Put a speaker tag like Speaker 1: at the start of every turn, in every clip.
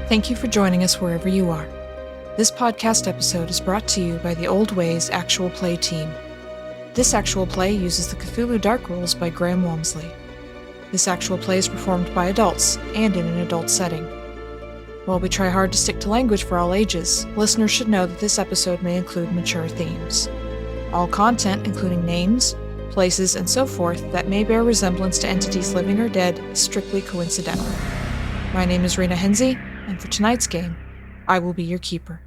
Speaker 1: Thank you for joining us wherever you are. This podcast episode is brought to you by the Old Ways Actual Play team. This actual play uses the Cthulhu Dark Rules by Graeme Walmsley. This actual play is performed by adults and in an adult setting. While we try hard to stick to language for all ages, listeners should know that this episode may include mature themes. All content, including names, places, and so forth that may bear resemblance to entities living or dead, is strictly coincidental. My name is Rina, and for tonight's game, I will be your keeper.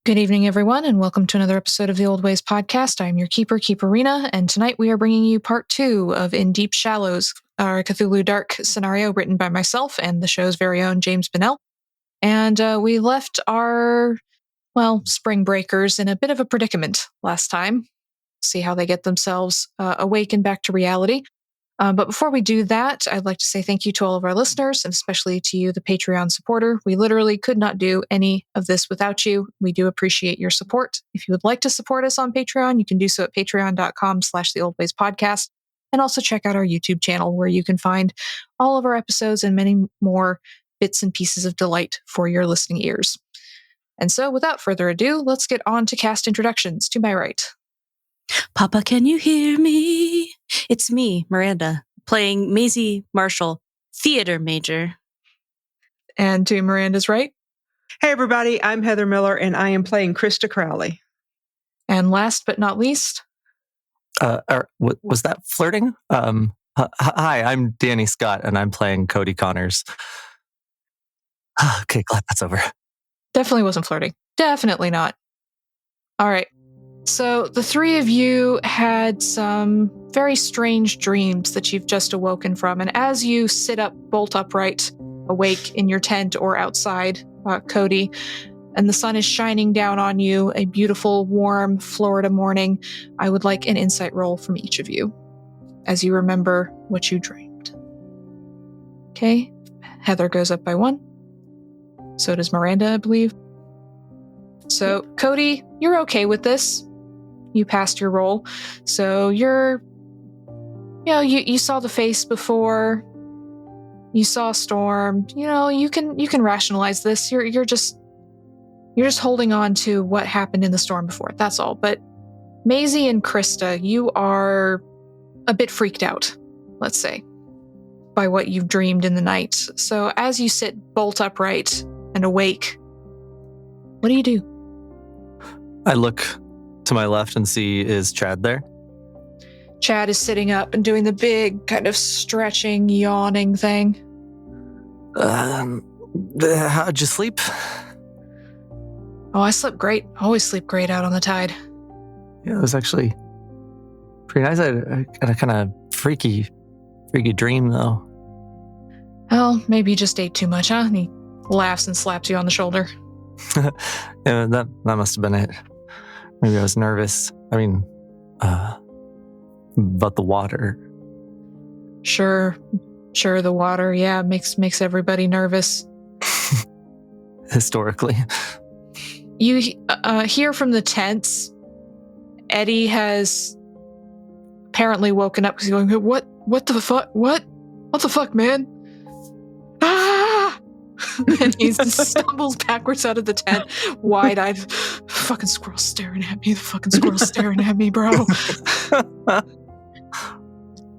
Speaker 1: Good evening, everyone, and welcome to another episode of the Old Ways podcast. I am your keeper, Rina, and tonight we are bringing you part 2 of In Deep Shallows, our Cthulhu Dark scenario written by myself and the show's very own James Bennell. And we left our, spring breakers in a bit of a predicament last time. See how they get themselves awakened back to reality. But before we do that, I'd like to say thank you to all of our listeners, and especially to you, the Patreon supporter. We literally could not do any of this without you. We do appreciate your support. If you would like to support us on Patreon, you can do so at patreon.com/theoldwayspodcast. And also check out our YouTube channel, where you can find all of our episodes and many more bits and pieces of delight for your listening ears. And so, without further ado, let's get on to cast introductions. To my right.
Speaker 2: Papa, can you hear me? It's me, Miranda, playing Maisie Marshall, theater major.
Speaker 1: And to Miranda's right.
Speaker 3: Hey, everybody, I'm Heather Miller, and I am playing Krista Crowley.
Speaker 1: And last but not least...
Speaker 4: was that flirting? Hi, I'm Danny Scott, and I'm playing Cody Connors. Okay, glad that's over.
Speaker 1: Definitely wasn't flirting. Definitely not. All right. So the three of you had some very strange dreams that you've just awoken from. And as you sit up, bolt upright, awake in your tent or outside, Cody, and the sun is shining down on you, a beautiful, warm Florida morning, I would like an insight roll from each of you as you remember what you dreamed. Okay. Heather goes up by 1. So does Miranda, I believe. So, Cody, you're okay with this. You passed your roll. So you saw the face before. You saw a storm. You can rationalize this. You're just holding on to what happened in the storm before. That's all. But Maisie and Krista, you are a bit freaked out, let's say, by what you've dreamed in the night. So as you sit bolt upright and awake, what do you do?
Speaker 4: I look to my left and see, is Chad there?
Speaker 1: Chad is sitting up and doing the big kind of stretching, yawning thing.
Speaker 4: How'd you sleep?
Speaker 1: Oh, I slept great. Always sleep great out on the tide.
Speaker 4: Yeah, it was actually pretty nice. I had a kind of freaky dream, though.
Speaker 1: Well, maybe you just ate too much, huh? And he laughs and slaps you on the shoulder.
Speaker 4: Yeah, that must have been it. Maybe I was nervous. I mean, about the water.
Speaker 1: Sure, the water, yeah, makes everybody nervous.
Speaker 4: Historically.
Speaker 1: You hear from the tents, Eddie has apparently woken up because he's going, what the fuck? What the fuck, man? Ah! And he stumbles backwards out of the tent, wide-eyed. Fucking squirrel staring at me. The fucking squirrel staring at me, bro.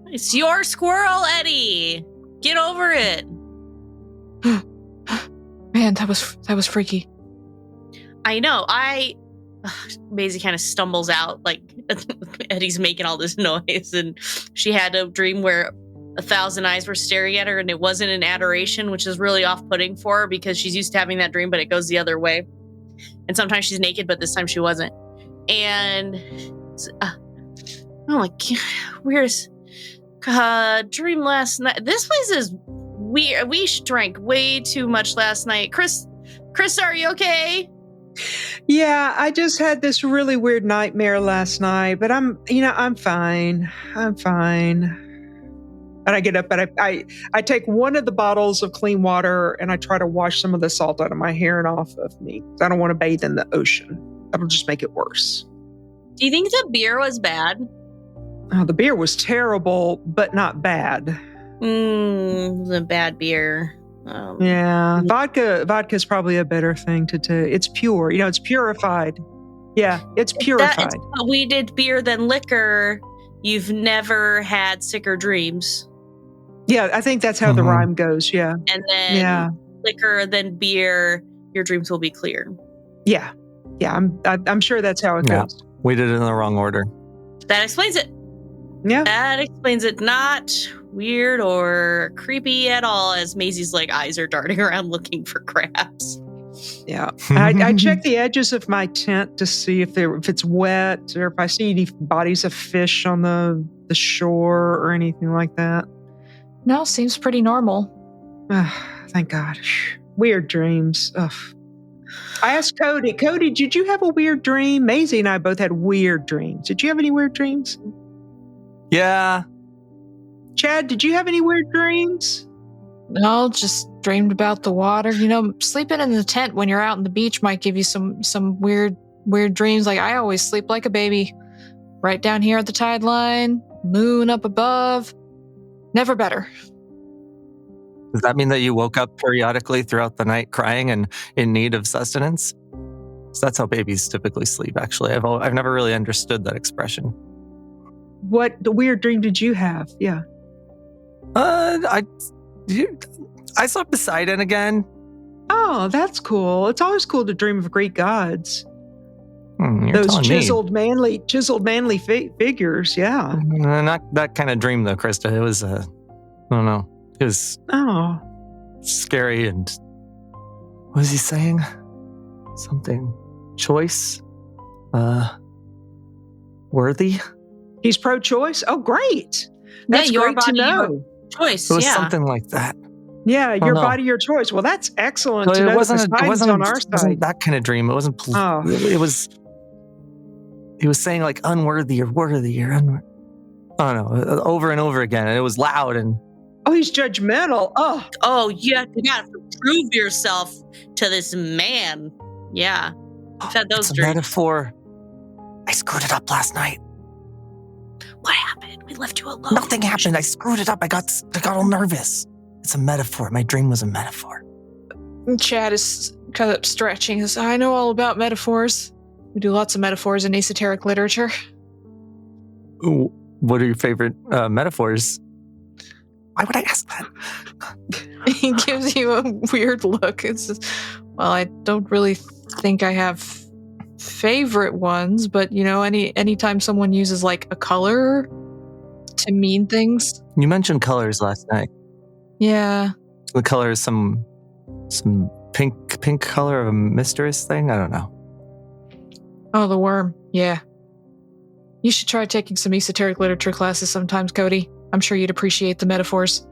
Speaker 2: It's your squirrel, Eddie. Get over it.
Speaker 1: Man, that was freaky.
Speaker 2: I know. Maisie kind of stumbles out, like Eddie's making all this noise, and she had a dream where 1,000 eyes were staring at her, and it wasn't an adoration, which is really off-putting for her because she's used to having that dream, but it goes the other way. And sometimes she's naked, but this time she wasn't. And weirdest dream last night. This place is weird. We drank way too much last night. Chris, are you okay?
Speaker 3: Yeah, I just had this really weird nightmare last night, but I'm fine. I'm fine. And I get up and I take one of the bottles of clean water and I try to wash some of the salt out of my hair and off of me. I don't want to bathe in the ocean. That'll just make it worse.
Speaker 2: Do you think the beer was bad?
Speaker 3: Oh, the beer was terrible, but not bad.
Speaker 2: The bad beer.
Speaker 3: Yeah, vodka's probably a better thing to do. It's pure, it's purified. Yeah, it's purified.
Speaker 2: We did beer then liquor. You've never had sicker dreams.
Speaker 3: Yeah, I think that's how the rhyme goes. Yeah,
Speaker 2: and then liquor then beer. Your dreams will be clear.
Speaker 3: Yeah. I'm sure that's how it goes.
Speaker 4: We did it in the wrong order.
Speaker 2: That explains it.
Speaker 3: Yeah,
Speaker 2: that explains it. Not weird or creepy at all, as Maisie's eyes are darting around looking for crabs.
Speaker 3: Yeah, I check the edges of my tent to see if it's wet or if I see any bodies of fish on the shore or anything like that.
Speaker 1: No, seems pretty normal.
Speaker 3: Thank God. Weird dreams. Ugh. I asked Cody, did you have a weird dream? Maisie and I both had weird dreams. Did you have any weird dreams?
Speaker 4: Yeah.
Speaker 3: Chad, did you have any weird dreams?
Speaker 1: No, just dreamed about the water. Sleeping in the tent when you're out on the beach might give you some weird dreams. I always sleep like a baby. Right down here at the tide line, moon up above. Never better.
Speaker 4: Does that mean that you woke up periodically throughout the night crying and in need of sustenance? So that's how babies typically sleep, actually. I've never really understood that expression.
Speaker 3: What weird dream did you have? Yeah.
Speaker 4: I saw Poseidon again.
Speaker 3: Oh, that's cool. It's always cool to dream of Greek gods.
Speaker 4: Those
Speaker 3: chiseled manly figures, yeah.
Speaker 4: Not that kind of dream though, Krista. It was I don't know. It was scary and what was he saying? Something choice? Worthy?
Speaker 3: He's pro-choice? Oh, great. That's
Speaker 2: your
Speaker 3: great
Speaker 2: body,
Speaker 3: to know.
Speaker 2: your choice.
Speaker 4: It was something like that.
Speaker 3: Yeah, your body, your choice. Well, that's excellent to know.
Speaker 4: It wasn't
Speaker 3: on our side.
Speaker 4: It wasn't that kind of dream. It wasn't. It was. He was saying unworthy or worthy or unworthy. I don't know, over and over again. And it was loud and.
Speaker 3: Oh, he's judgmental.
Speaker 2: You got to prove yourself to this man. Yeah, I've had those
Speaker 4: it's a
Speaker 2: dreams.
Speaker 4: Metaphor. I screwed it up last night.
Speaker 2: What happened? We left you alone.
Speaker 4: Nothing happened. I screwed it up. I got all nervous. It's a metaphor. My dream was a metaphor.
Speaker 1: Chad is kind of stretching. I know all about metaphors. We do lots of metaphors in esoteric literature.
Speaker 4: Ooh, what are your favorite metaphors? Why would I ask that?
Speaker 1: He gives you a weird look. It's just, I don't really think I have favorite ones, but anytime someone uses a color to mean things.
Speaker 4: You mentioned colors last night.
Speaker 1: Yeah.
Speaker 4: The color is some pink color of a mysterious thing. I don't know.
Speaker 1: Oh, the worm. Yeah. You should try taking some esoteric literature classes sometimes, Cody. I'm sure you'd appreciate the metaphors.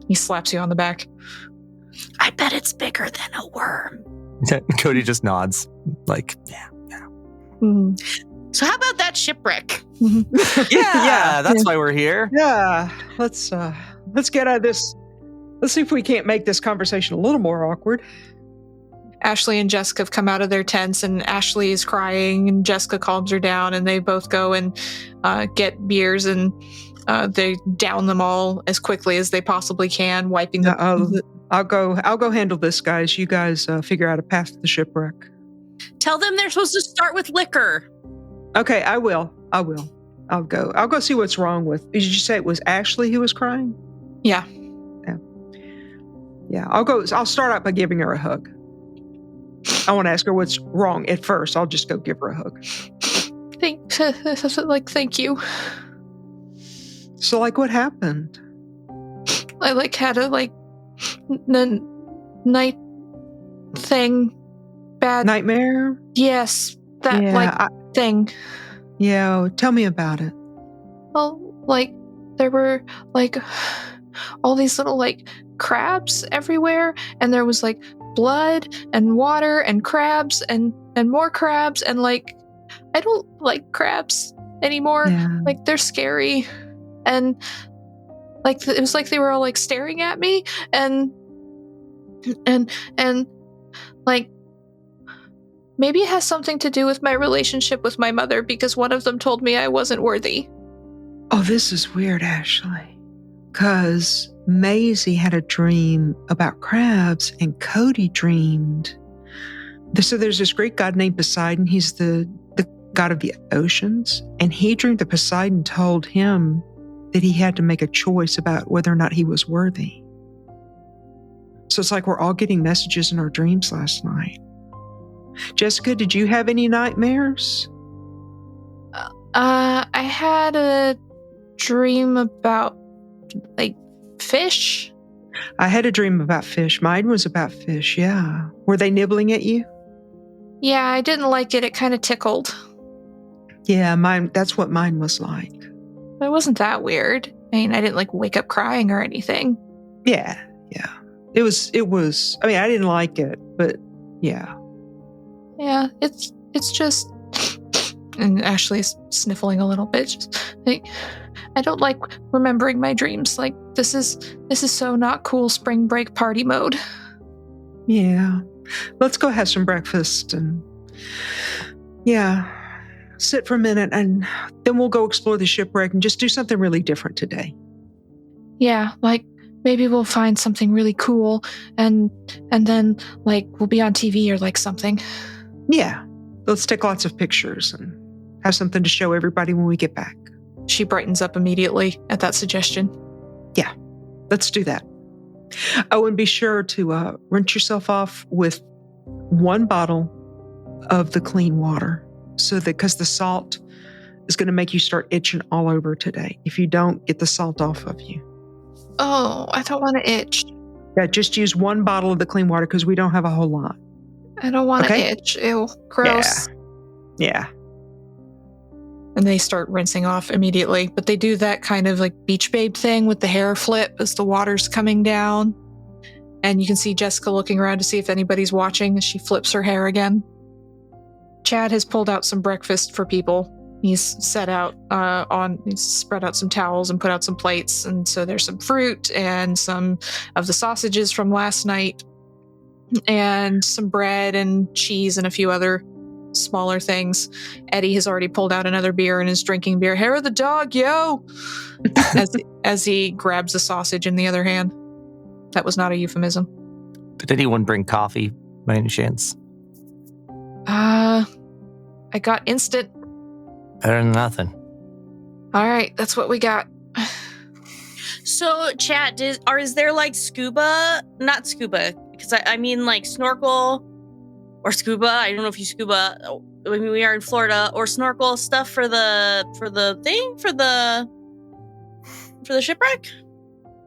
Speaker 1: He slaps you on the back.
Speaker 2: I bet it's bigger than a worm.
Speaker 4: Cody just nods. Yeah.
Speaker 1: Mm-hmm.
Speaker 2: So how about that shipwreck?
Speaker 4: Yeah, that's why we're here.
Speaker 3: Yeah. Let's get out of this. Let's see if we can't make this conversation a little more awkward.
Speaker 1: Ashley and Jessica have come out of their tents, and Ashley is crying, and Jessica calms her down, and they both go and get beers, and they down them all as quickly as they possibly can, wiping them.
Speaker 3: I'll go handle this, guys. You guys figure out a path to the shipwreck.
Speaker 2: Tell them they're supposed to start with liquor.
Speaker 3: Okay, I will. I'll go see what's wrong with. Did you say it was Ashley who was crying?
Speaker 1: Yeah.
Speaker 3: I'll start out by giving her a hug. I want to ask her what's wrong at first. I'll just go give her a hug.
Speaker 1: Thank you.
Speaker 3: So, what happened?
Speaker 1: I had a night thing. Bad
Speaker 3: nightmare.
Speaker 1: Yes, that thing.
Speaker 3: Yeah, tell me about it.
Speaker 1: Well, there were all these little crabs everywhere, and there was blood and water and crabs and more crabs, and I don't like crabs anymore.
Speaker 3: Yeah.
Speaker 1: They're scary, and it was they were all staring at me, and maybe it has something to do with my relationship with my mother, because one of them told me I wasn't worthy.
Speaker 3: Oh, this is weird, Ashley. because Maisie had a dream about crabs and Cody dreamed. So there's this great god named Poseidon. He's the god of the oceans. And he dreamed that Poseidon told him that he had to make a choice about whether or not he was worthy. So it's like we're all getting messages in our dreams last night. Jessica, did you have any nightmares?
Speaker 1: I had a dream about, like, fish.
Speaker 3: I had a dream about fish. Mine was about fish, yeah. Were they nibbling at you?
Speaker 1: Yeah, I didn't like it. It kind of tickled.
Speaker 3: Yeah, that's what mine was like.
Speaker 1: It wasn't that weird. I mean, I didn't, like, wake up crying or anything.
Speaker 3: Yeah. It was, I mean, I didn't like it, but yeah.
Speaker 1: Yeah, it's just... And Ashley's sniffling a little bit. Just, like, I don't like remembering my dreams. Like, this is so not cool spring break party mode.
Speaker 3: Yeah. Let's go have some breakfast and sit for a minute, and then we'll go explore the shipwreck and just do something really different today.
Speaker 1: Yeah, like maybe we'll find something really cool and then, like, we'll be on TV or like something.
Speaker 3: Yeah. Let's take lots of pictures and have something to show everybody when we get back.
Speaker 1: She brightens up immediately at that suggestion.
Speaker 3: Yeah, let's do that. Oh, and be sure to rinse yourself off with 1 bottle of the clean water, because the salt is going to make you start itching all over today if you don't get the salt off of you.
Speaker 1: Oh, I don't want to itch.
Speaker 3: Yeah, just use 1 bottle of the clean water because we don't have a whole lot.
Speaker 1: I don't want to itch. Ew, gross.
Speaker 3: Yeah.
Speaker 1: And they start rinsing off immediately. But they do that kind of like beach babe thing with the hair flip as the water's coming down. And you can see Jessica looking around to see if anybody's watching as she flips her hair again. Chad has pulled out some breakfast for people. He's spread out some towels and put out some plates. And so there's some fruit and some of the sausages from last night and some bread and cheese and a few other smaller things. Eddie has already pulled out another beer and is drinking beer. Hair of the dog, yo! as he grabs the sausage in the other hand. That was not a euphemism.
Speaker 4: Did anyone bring coffee by any chance?
Speaker 1: I got instant.
Speaker 4: Better than nothing.
Speaker 1: All right, that's what we got.
Speaker 2: So, chat, is there like not scuba, because I mean like snorkel or scuba. I don't know if you scuba. I mean, we are in Florida, or snorkel stuff for the shipwreck.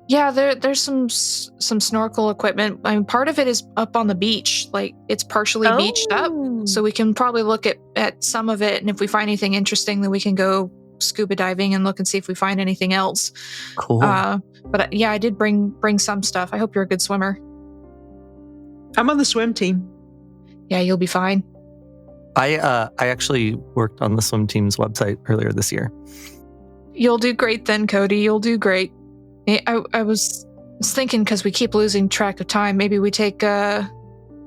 Speaker 1: Yeah, there's some snorkel equipment. I mean, part of it is up on the beach. Like, it's partially beached up, so we can probably look at some of it. And if we find anything interesting, then we can go scuba diving and look and see if we find anything else.
Speaker 4: Cool.
Speaker 1: But yeah, I did bring some stuff. I hope you're a good swimmer.
Speaker 3: I'm on the swim team.
Speaker 1: Yeah, you'll be fine.
Speaker 4: I actually worked on the swim team's website earlier this year.
Speaker 1: You'll do great then, Cody. You'll do great. I was thinking, because we keep losing track of time, maybe we take a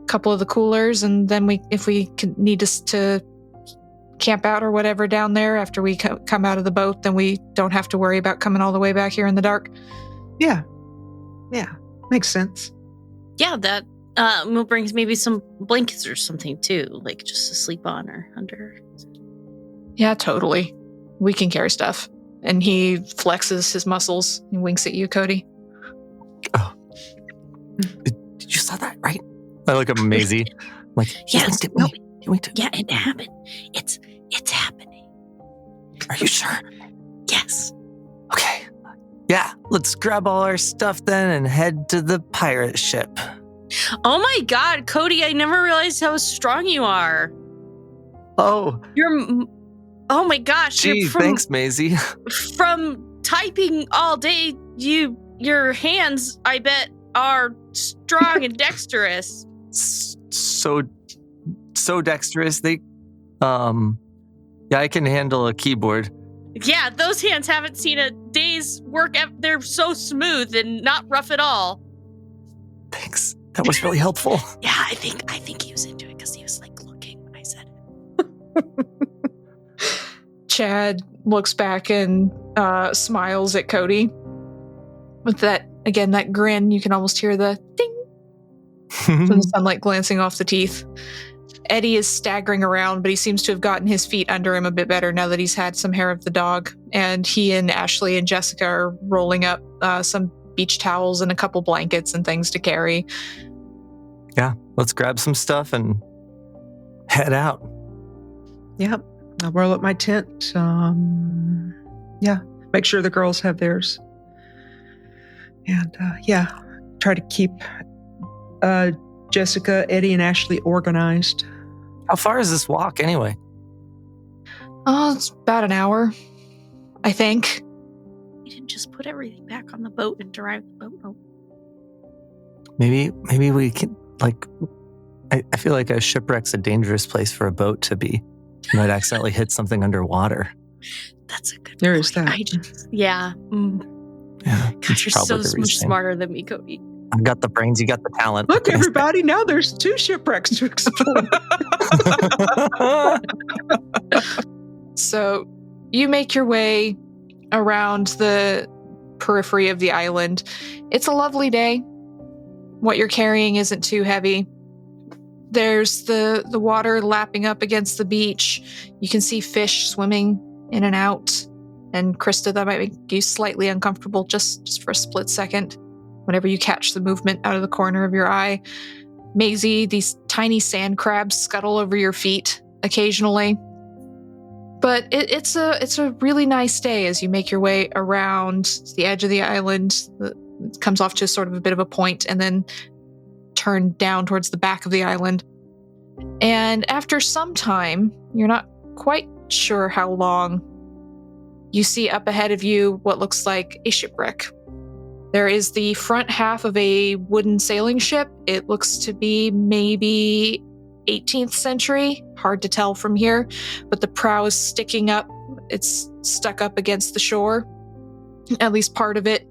Speaker 1: couple of the coolers, and then if we need to camp out or whatever down there after we come out of the boat, then we don't have to worry about coming all the way back here in the dark.
Speaker 3: Yeah, makes sense.
Speaker 2: Yeah, that we'll bring maybe some blankets or something too, like just to sleep on or under.
Speaker 1: Yeah, totally. We can carry stuff. And he flexes his muscles and winks at you, Cody.
Speaker 4: Oh, did you saw that, right? I look at Maisie. I'm like,
Speaker 2: yes,
Speaker 4: he winked at me.
Speaker 2: Yeah, it happened. It's happening.
Speaker 4: Are you sure?
Speaker 2: Yes.
Speaker 4: Okay. Yeah, let's grab all our stuff then and head to the pirate ship.
Speaker 2: Oh my God, Cody! I never realized how strong you are.
Speaker 4: Oh,
Speaker 2: oh my gosh!
Speaker 4: Gee, thanks, Maisie.
Speaker 2: From typing all day, your hands, I bet, are strong and dexterous.
Speaker 4: So dexterous. They, yeah, I can handle a keyboard.
Speaker 2: Yeah, those hands haven't seen a day's work. They're so smooth and not rough at all.
Speaker 4: Thanks. That was really helpful.
Speaker 2: Yeah, I think he was into it because he was like looking when I said it.
Speaker 1: Chad looks back and smiles at Cody. with that grin. You can almost hear the ding from the sunlight glancing off the teeth. Eddie is staggering around, but he seems to have gotten his feet under him a bit better now that he's had some hair of the dog. And he and Ashley and Jessica are rolling up some beach towels and a couple blankets and things to carry.
Speaker 4: Yeah, let's grab some stuff and head out.
Speaker 3: Yep. I'll roll up my tent. Make sure the girls have theirs. And try to keep Jessica, Eddie, and Ashley organized.
Speaker 4: How far is this walk anyway?
Speaker 1: Oh, it's about an hour, I think.
Speaker 2: We didn't just put everything back on the boat and drive the boat home.
Speaker 4: Maybe we can, I feel like a shipwreck's a dangerous place for a boat to be. You might accidentally hit something underwater.
Speaker 2: That's a good
Speaker 3: There
Speaker 2: point.
Speaker 3: is that.
Speaker 4: Yeah.
Speaker 2: Gosh, you're so much smarter than me, Cody.
Speaker 4: I've got the brains, you got the talent.
Speaker 3: Look, everybody, now there's 2 shipwrecks to explore.
Speaker 1: So you make your way around the periphery of the island. It's a lovely day. What you're carrying isn't too heavy. There's the water lapping up against the beach. You can see fish swimming in and out. And Krista, that might make you slightly uncomfortable just for a split second whenever you catch the movement out of the corner of your eye. Maisie, these tiny sand crabs scuttle over your feet occasionally. But it's a really nice day as you make your way around the edge of the island. It comes off to sort of a bit of a point and then turn down towards the back of the island. And after some time, you're not quite sure how long, you see up ahead of you what looks like a shipwreck. There is the front half of a wooden sailing ship. It looks to be maybe 18th century, hard to tell from here, but the prow is sticking up. It's stuck up against the shore. At least part of it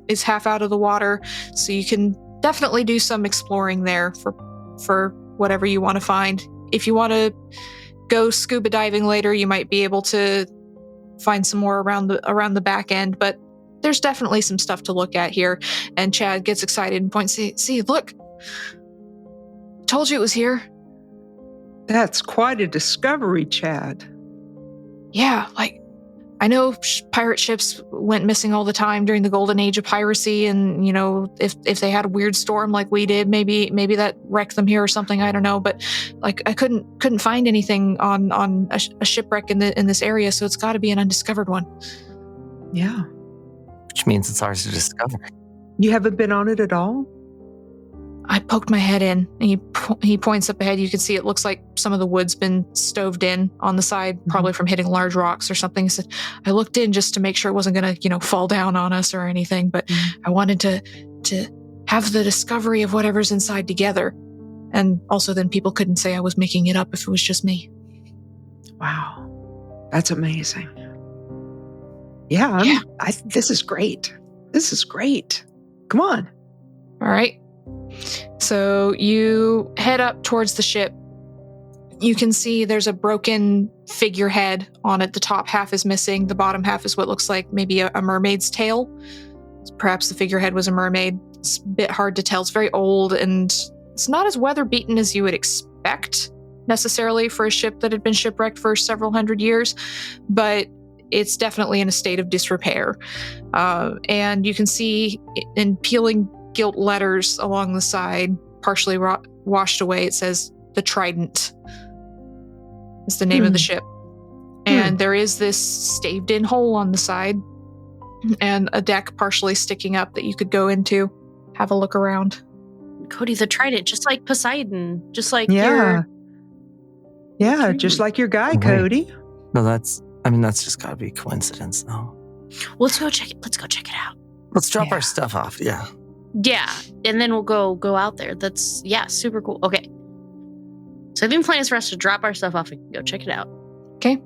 Speaker 1: is half out of the water, so you can definitely do some exploring there for whatever you want to find. If you want to go scuba diving later, you might be able to find some more around the back end, but there's definitely some stuff to look at here. And Chad gets excited and points, see, look. Told you it was here.
Speaker 3: That's quite a discovery, Chad.
Speaker 1: Yeah, I know pirate ships went missing all the time during the golden age of piracy, and if they had a weird storm like we did, maybe that wrecked them here or something. I don't know, but I couldn't find anything on a shipwreck in this area, so it's got to be an undiscovered one.
Speaker 3: Yeah,
Speaker 4: which means it's ours to discover.
Speaker 3: You haven't been on it at all?
Speaker 1: I poked my head in, and he points up ahead. You can see it looks like some of the wood's been stoved in on the side, probably from hitting large rocks or something. He said, I looked in just to make sure it wasn't going to, fall down on us or anything, but I wanted to have the discovery of whatever's inside together. And also then people couldn't say I was making it up if it was just me.
Speaker 3: Wow. That's amazing. Yeah. This is great. This is great. Come on.
Speaker 1: All right. So you head up towards the ship. You can see there's a broken figurehead on it. The top half is missing. The bottom half is what looks like maybe a mermaid's tail. Perhaps the figurehead was a mermaid. It's a bit hard to tell. It's very old, and it's not as weather-beaten as you would expect necessarily for a ship that had been shipwrecked for several hundred years, but it's definitely in a state of disrepair. And you can see in peeling gilt letters along the side, partially washed away, it says the Trident is the name of the ship. And there is this staved in hole on the side and a deck partially sticking up that you could go into, have a look around.
Speaker 2: Cody, the Trident, just like Poseidon, just like
Speaker 3: Yeah, just like your guy, Cody.
Speaker 4: No, that's just gotta be coincidence, though.
Speaker 2: Well, let's go check it out.
Speaker 4: Let's drop our stuff off. Yeah,
Speaker 2: and then we'll go out there. That's super cool. Okay, so I think the plan is for us to drop our stuff off and go check it out.
Speaker 1: Okay.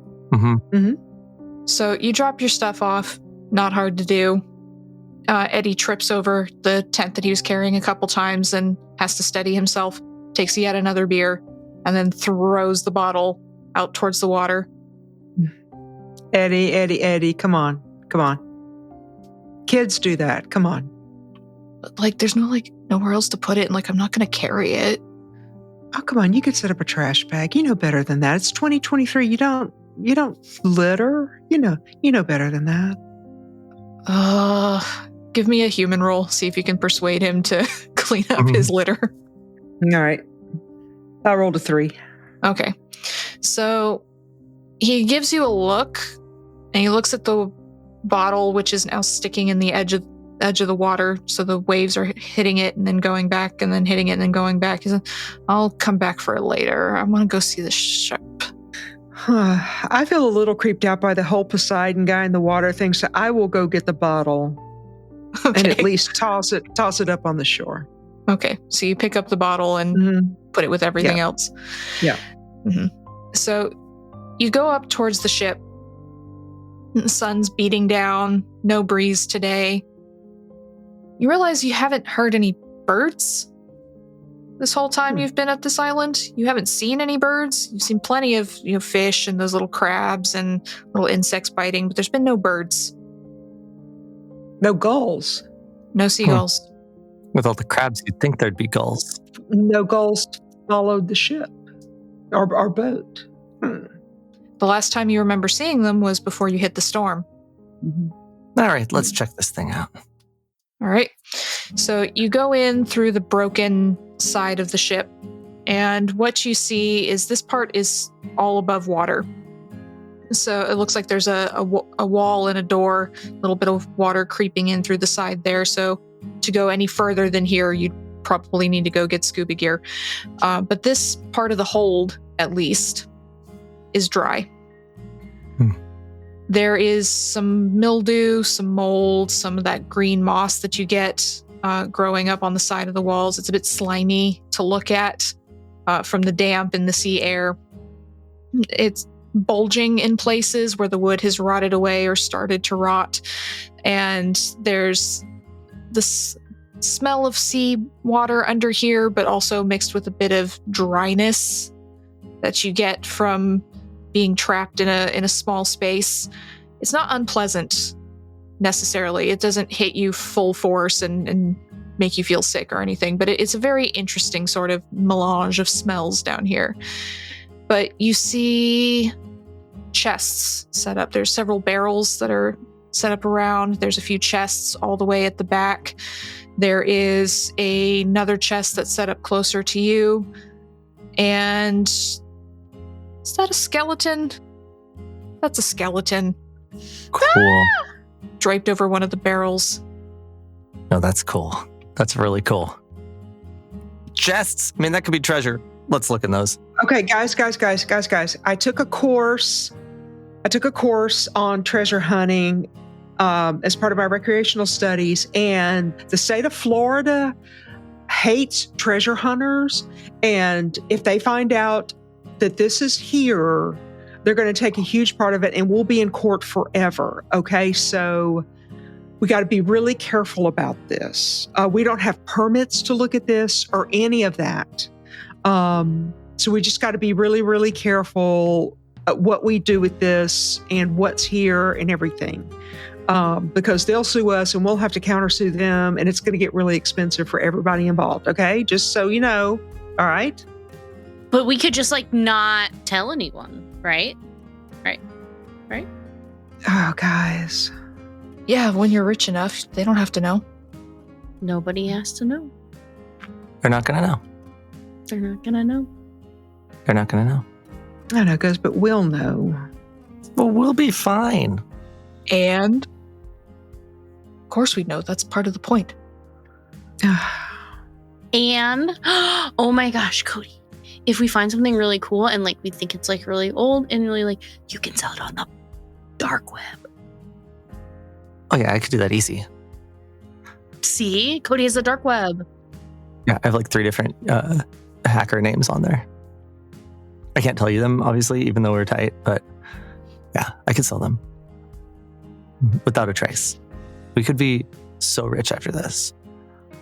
Speaker 1: So you drop your stuff off. Not hard to do. Eddie trips over the tent that he was carrying a couple times and has to steady himself. Takes yet another beer and then throws the bottle out towards the water.
Speaker 3: Eddie, come on. Kids do that. Come on.
Speaker 1: But, like, there's nowhere else to put it, and, like, I'm not going to carry it.
Speaker 3: Oh, come on. You could set up a trash bag. You know better than that. It's 2023. You don't litter. You know better than that.
Speaker 1: Give me a human roll. See if you can persuade him to clean up his litter.
Speaker 3: All right. I rolled a 3.
Speaker 1: Okay. So he gives you a look, and he looks at the bottle, which is now sticking in the edge of the water, so the waves are hitting it and then going back and then hitting it and then going back. He said, I'll come back for it later. I want to go see the ship.
Speaker 3: I feel a little creeped out by the whole Poseidon guy in the water thing, so I will go get the bottle and at least toss it up on the shore.
Speaker 1: Okay, so you pick up the bottle and put it with everything else.
Speaker 3: Yeah.
Speaker 1: Mm-hmm. So you go up towards the ship. The sun's beating down, no breeze today. You realize you haven't heard any birds this whole time you've been at this island. You haven't seen any birds. You've seen plenty of fish and those little crabs and little insects biting, but there's been no birds.
Speaker 3: No gulls.
Speaker 1: No seagulls.
Speaker 4: With all the crabs, you'd think there'd be gulls.
Speaker 3: No gulls followed the ship, our boat.
Speaker 1: The last time you remember seeing them was before you hit the storm.
Speaker 3: Mm-hmm.
Speaker 4: All right, let's check this thing out.
Speaker 1: All right. So you go in through the broken side of the ship, and what you see is this part is all above water. So it looks like there's a wall and a door, a little bit of water creeping in through the side there. So to go any further than here, you'd probably need to go get scuba gear. But this part of the hold, at least, is dry. There is some mildew, some mold, some of that green moss that you get growing up on the side of the walls. It's a bit slimy to look at from the damp in the sea air. It's bulging in places where the wood has rotted away or started to rot. And there's this smell of sea water under here, but also mixed with a bit of dryness that you get from being trapped in a small space. It's not unpleasant necessarily. It doesn't hit you full force and make you feel sick or anything, but it's a very interesting sort of melange of smells down here. But you see chests set up. There's several barrels that are set up around. There's a few chests all the way at the back. There is another chest that's set up closer to you. And is that a skeleton? That's a skeleton.
Speaker 4: Cool.
Speaker 1: Draped over one of the barrels.
Speaker 4: No, that's cool. That's really cool. Chests. I mean, that could be treasure. Let's look in those.
Speaker 3: Okay, guys. I took a course on treasure hunting as part of my recreational studies, and the state of Florida hates treasure hunters. And if they find out that this is here, they're going to take a huge part of it, and we'll be in court forever. Okay, so we got to be really careful about this. We don't have permits to look at this or any of that. So we just got to be really, really careful what we do with this and what's here and everything. Because they'll sue us and we'll have to countersue them, and it's going to get really expensive for everybody involved. Okay, just so you know. All right.
Speaker 2: But we could just not tell anyone, right? Right?
Speaker 3: Oh, guys.
Speaker 1: Yeah, when you're rich enough, they don't have to know.
Speaker 2: Nobody has to know.
Speaker 4: They're not going to know.
Speaker 2: They're not going to know.
Speaker 4: They're not going to know.
Speaker 3: I know, guys, but we'll know.
Speaker 4: Well, we'll be fine.
Speaker 1: And? Of course we know. That's part of the point.
Speaker 2: And, oh my gosh, Cody. If we find something really cool and we think it's really old and really you can sell it on the dark web.
Speaker 4: Oh yeah, I could do that easy.
Speaker 2: See? Cody has the dark web.
Speaker 4: Yeah, I have 3 different hacker names on there. I can't tell you them, obviously, even though we're tight, but yeah, I could sell them without a trace. We could be so rich after this.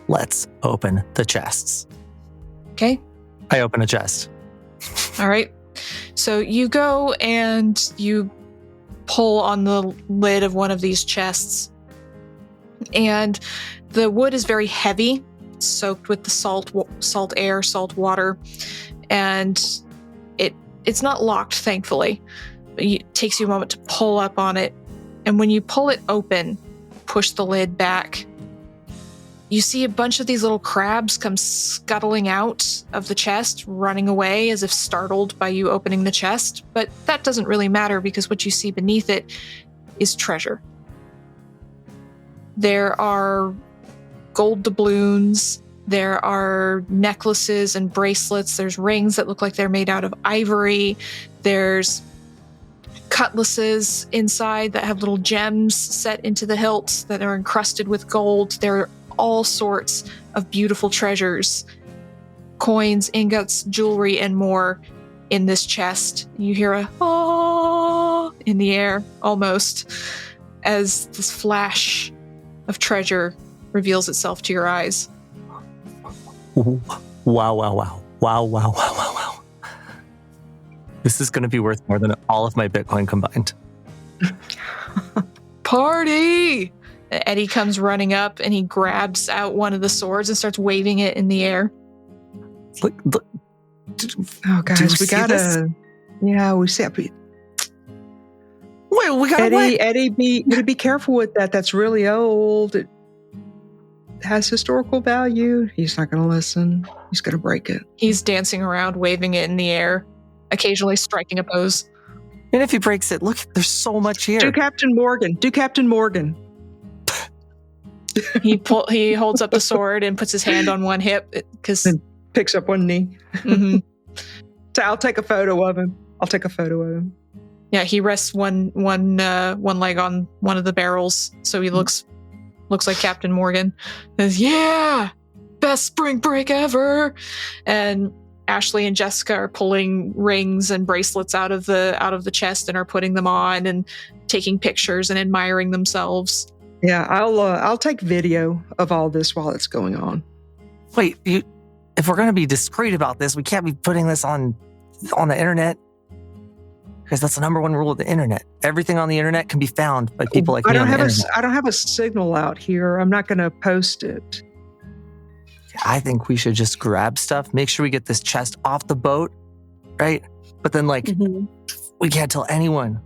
Speaker 4: Let's open the chests.
Speaker 1: Okay.
Speaker 4: I open a chest.
Speaker 1: All right. So you go and you pull on the lid of one of these chests, And the wood is very heavy, soaked with the salt air, salt water, and it's not locked, thankfully. It takes you a moment to pull up on it, and when you pull it open, push the lid back, you see a bunch of these little crabs come scuttling out of the chest, running away as if startled by you opening the chest. But that doesn't really matter because what you see beneath it is treasure. There are gold doubloons, there are necklaces and bracelets, there's rings that look like they're made out of ivory, there's cutlasses inside that have little gems set into the hilts that are encrusted with gold. There are all sorts of beautiful treasures, coins, ingots, jewelry, and more in this chest. You hear a "ah" in the air, almost, as this flash of treasure reveals itself to your eyes.
Speaker 4: Wow. This is going to be worth more than all of my Bitcoin combined.
Speaker 1: Party! Eddie comes running up and he grabs out one of the swords and starts waving it in the air.
Speaker 4: Look.
Speaker 3: Oh, guys, we gotta. Yeah, we see.
Speaker 4: Wait, we gotta
Speaker 3: Eddie, be careful with that. That's really old. It has historical value. He's not gonna listen. He's gonna break it.
Speaker 1: He's dancing around, waving it in the air, occasionally striking a pose.
Speaker 4: And if he breaks it, look, there's so much here.
Speaker 3: Do Captain Morgan.
Speaker 1: He holds up the sword and puts his hand on one hip because
Speaker 3: Picks up one knee.
Speaker 1: Mm-hmm.
Speaker 3: So I'll take a photo of him.
Speaker 1: Yeah, he rests one leg on one of the barrels, so he looks like Captain Morgan. Says, "Yeah, best spring break ever." And Ashley and Jessica are pulling rings and bracelets out of the chest and are putting them on and taking pictures and admiring themselves.
Speaker 3: Yeah, I'll take video of all this while it's going on.
Speaker 4: Wait, if we're going to be discreet about this, we can't be putting this on the internet. Because that's the number one rule of the internet. Everything on the internet can be found by people like me on the internet.
Speaker 3: I don't have a signal out here. I'm not going to post it.
Speaker 4: I think we should just grab stuff, make sure we get this chest off the boat, right? But then, we can't tell anyone.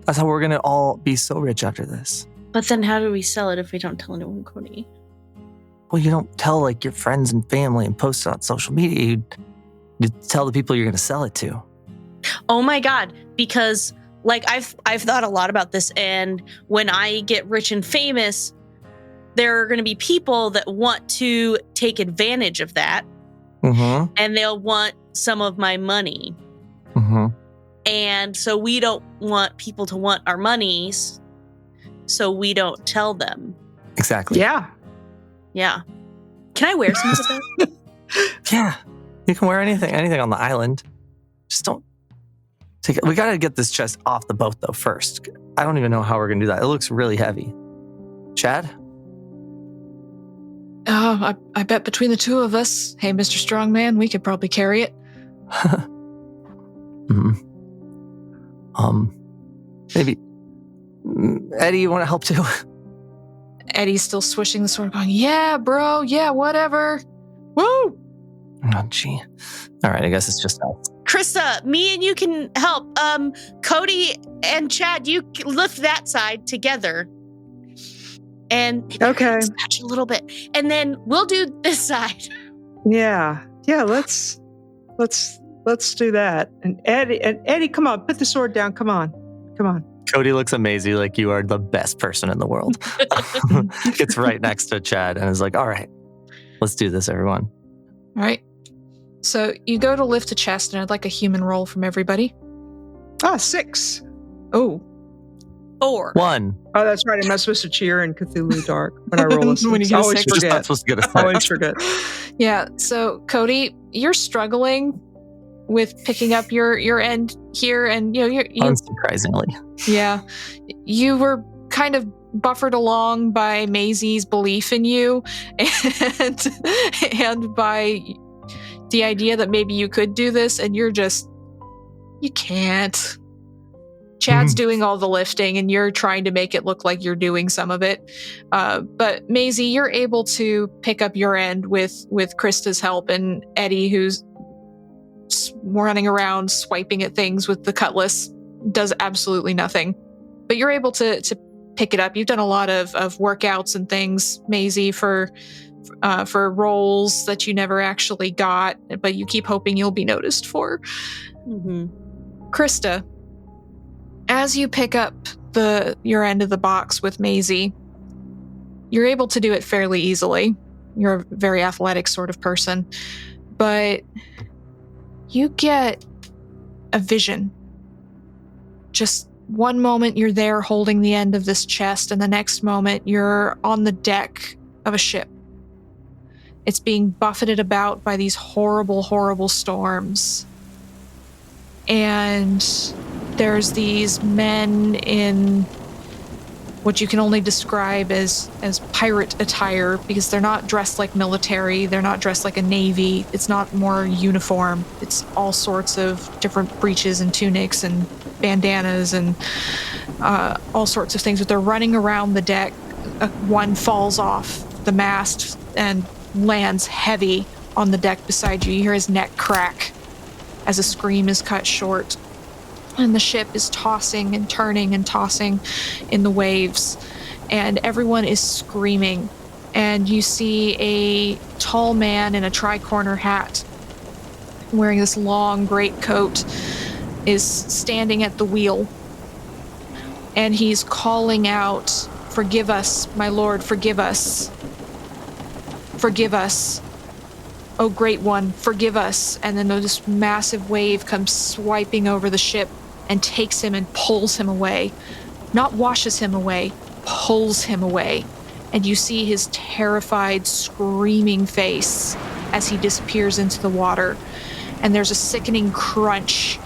Speaker 4: That's how we're going to all be so rich after this.
Speaker 2: But then how do we sell it if we don't tell anyone, Cody?
Speaker 4: Well, you don't tell your friends and family and post it on social media. You tell the people you're going to sell it to.
Speaker 2: Oh my God, because I've thought a lot about this, and when I get rich and famous, there are going to be people that want to take advantage of that, and they'll want some of my money. And so we don't want people to want our monies, so we don't tell them.
Speaker 4: Exactly.
Speaker 3: Yeah.
Speaker 2: Can I wear some of that?
Speaker 4: Yeah. You can wear anything on the island. Just don't take it. We got to get this chest off the boat, though, first. I don't even know how we're going to do that. It looks really heavy. Chad?
Speaker 1: I bet between the two of us, hey, Mr. Strongman, we could probably carry it.
Speaker 4: Maybe. Eddie, you want to help too?
Speaker 1: Eddie's still swishing the sword, going, "Yeah, bro, yeah, whatever. Woo!"
Speaker 4: Oh, gee. All right, I guess it's just us.
Speaker 2: Krista, me and you can help. Cody and Chad, you lift that side together. And
Speaker 3: okay,
Speaker 2: scratch a little bit, and then we'll do this side.
Speaker 3: Yeah. Let's do that. And Eddie, come on, put the sword down. Come on.
Speaker 4: Cody looks amazing, like you are the best person in the world. Gets right next to Chad and is like, "All right, let's do this, everyone."
Speaker 1: All right. So you go to lift a chest, and I'd like a human roll from everybody.
Speaker 3: 6.
Speaker 1: Oh.
Speaker 2: 4.
Speaker 4: 1.
Speaker 3: Oh, that's right. I'm not supposed to cheer in Cthulhu Dark when I roll a 6.
Speaker 1: When you get a 6.
Speaker 4: You're just not supposed to get a 6.
Speaker 3: Always forget.
Speaker 1: Yeah. So Cody, you're struggling with picking up your end here, and you
Speaker 4: unsurprisingly.
Speaker 1: Yeah, you were kind of buffered along by Maisie's belief in you, and by the idea that maybe you could do this, and you can't. Chad's doing all the lifting, and you're trying to make it look like you're doing some of it. But Maisie, you're able to pick up your end with Krista's help, and Eddie, who's running around swiping at things with the cutlass, does absolutely nothing. But you're able to pick it up. You've done a lot of workouts and things, Maisie, for roles that you never actually got, but you keep hoping you'll be noticed for.
Speaker 2: Mm-hmm.
Speaker 1: Krista, as you pick up your end of the box with Maisie, you're able to do it fairly easily. You're a very athletic sort of person, but you get a vision. Just one moment you're there holding the end of this chest, and the next moment you're on the deck of a ship. It's being buffeted about by these horrible, horrible storms. And there's these men in what you can only describe as pirate attire, because they're not dressed like military, they're not dressed like a navy, it's not more uniform, it's all sorts of different breeches and tunics and bandanas and all sorts of things, but they're running around the deck. One falls off the mast and lands heavy on the deck beside you. You hear his neck crack as a scream is cut short. And the ship is tossing and turning and tossing in the waves. And everyone is screaming. And you see a tall man in a tri-corner hat, wearing this long greatcoat, is standing at the wheel. And he's calling out, "Forgive us, my lord, forgive us. Forgive us. Oh, great one, forgive us." And then this massive wave comes swiping over the ship and takes him and pulls him away. Not washes him away, pulls him away. And you see his terrified, screaming face as he disappears into the water. And there's a sickening crunch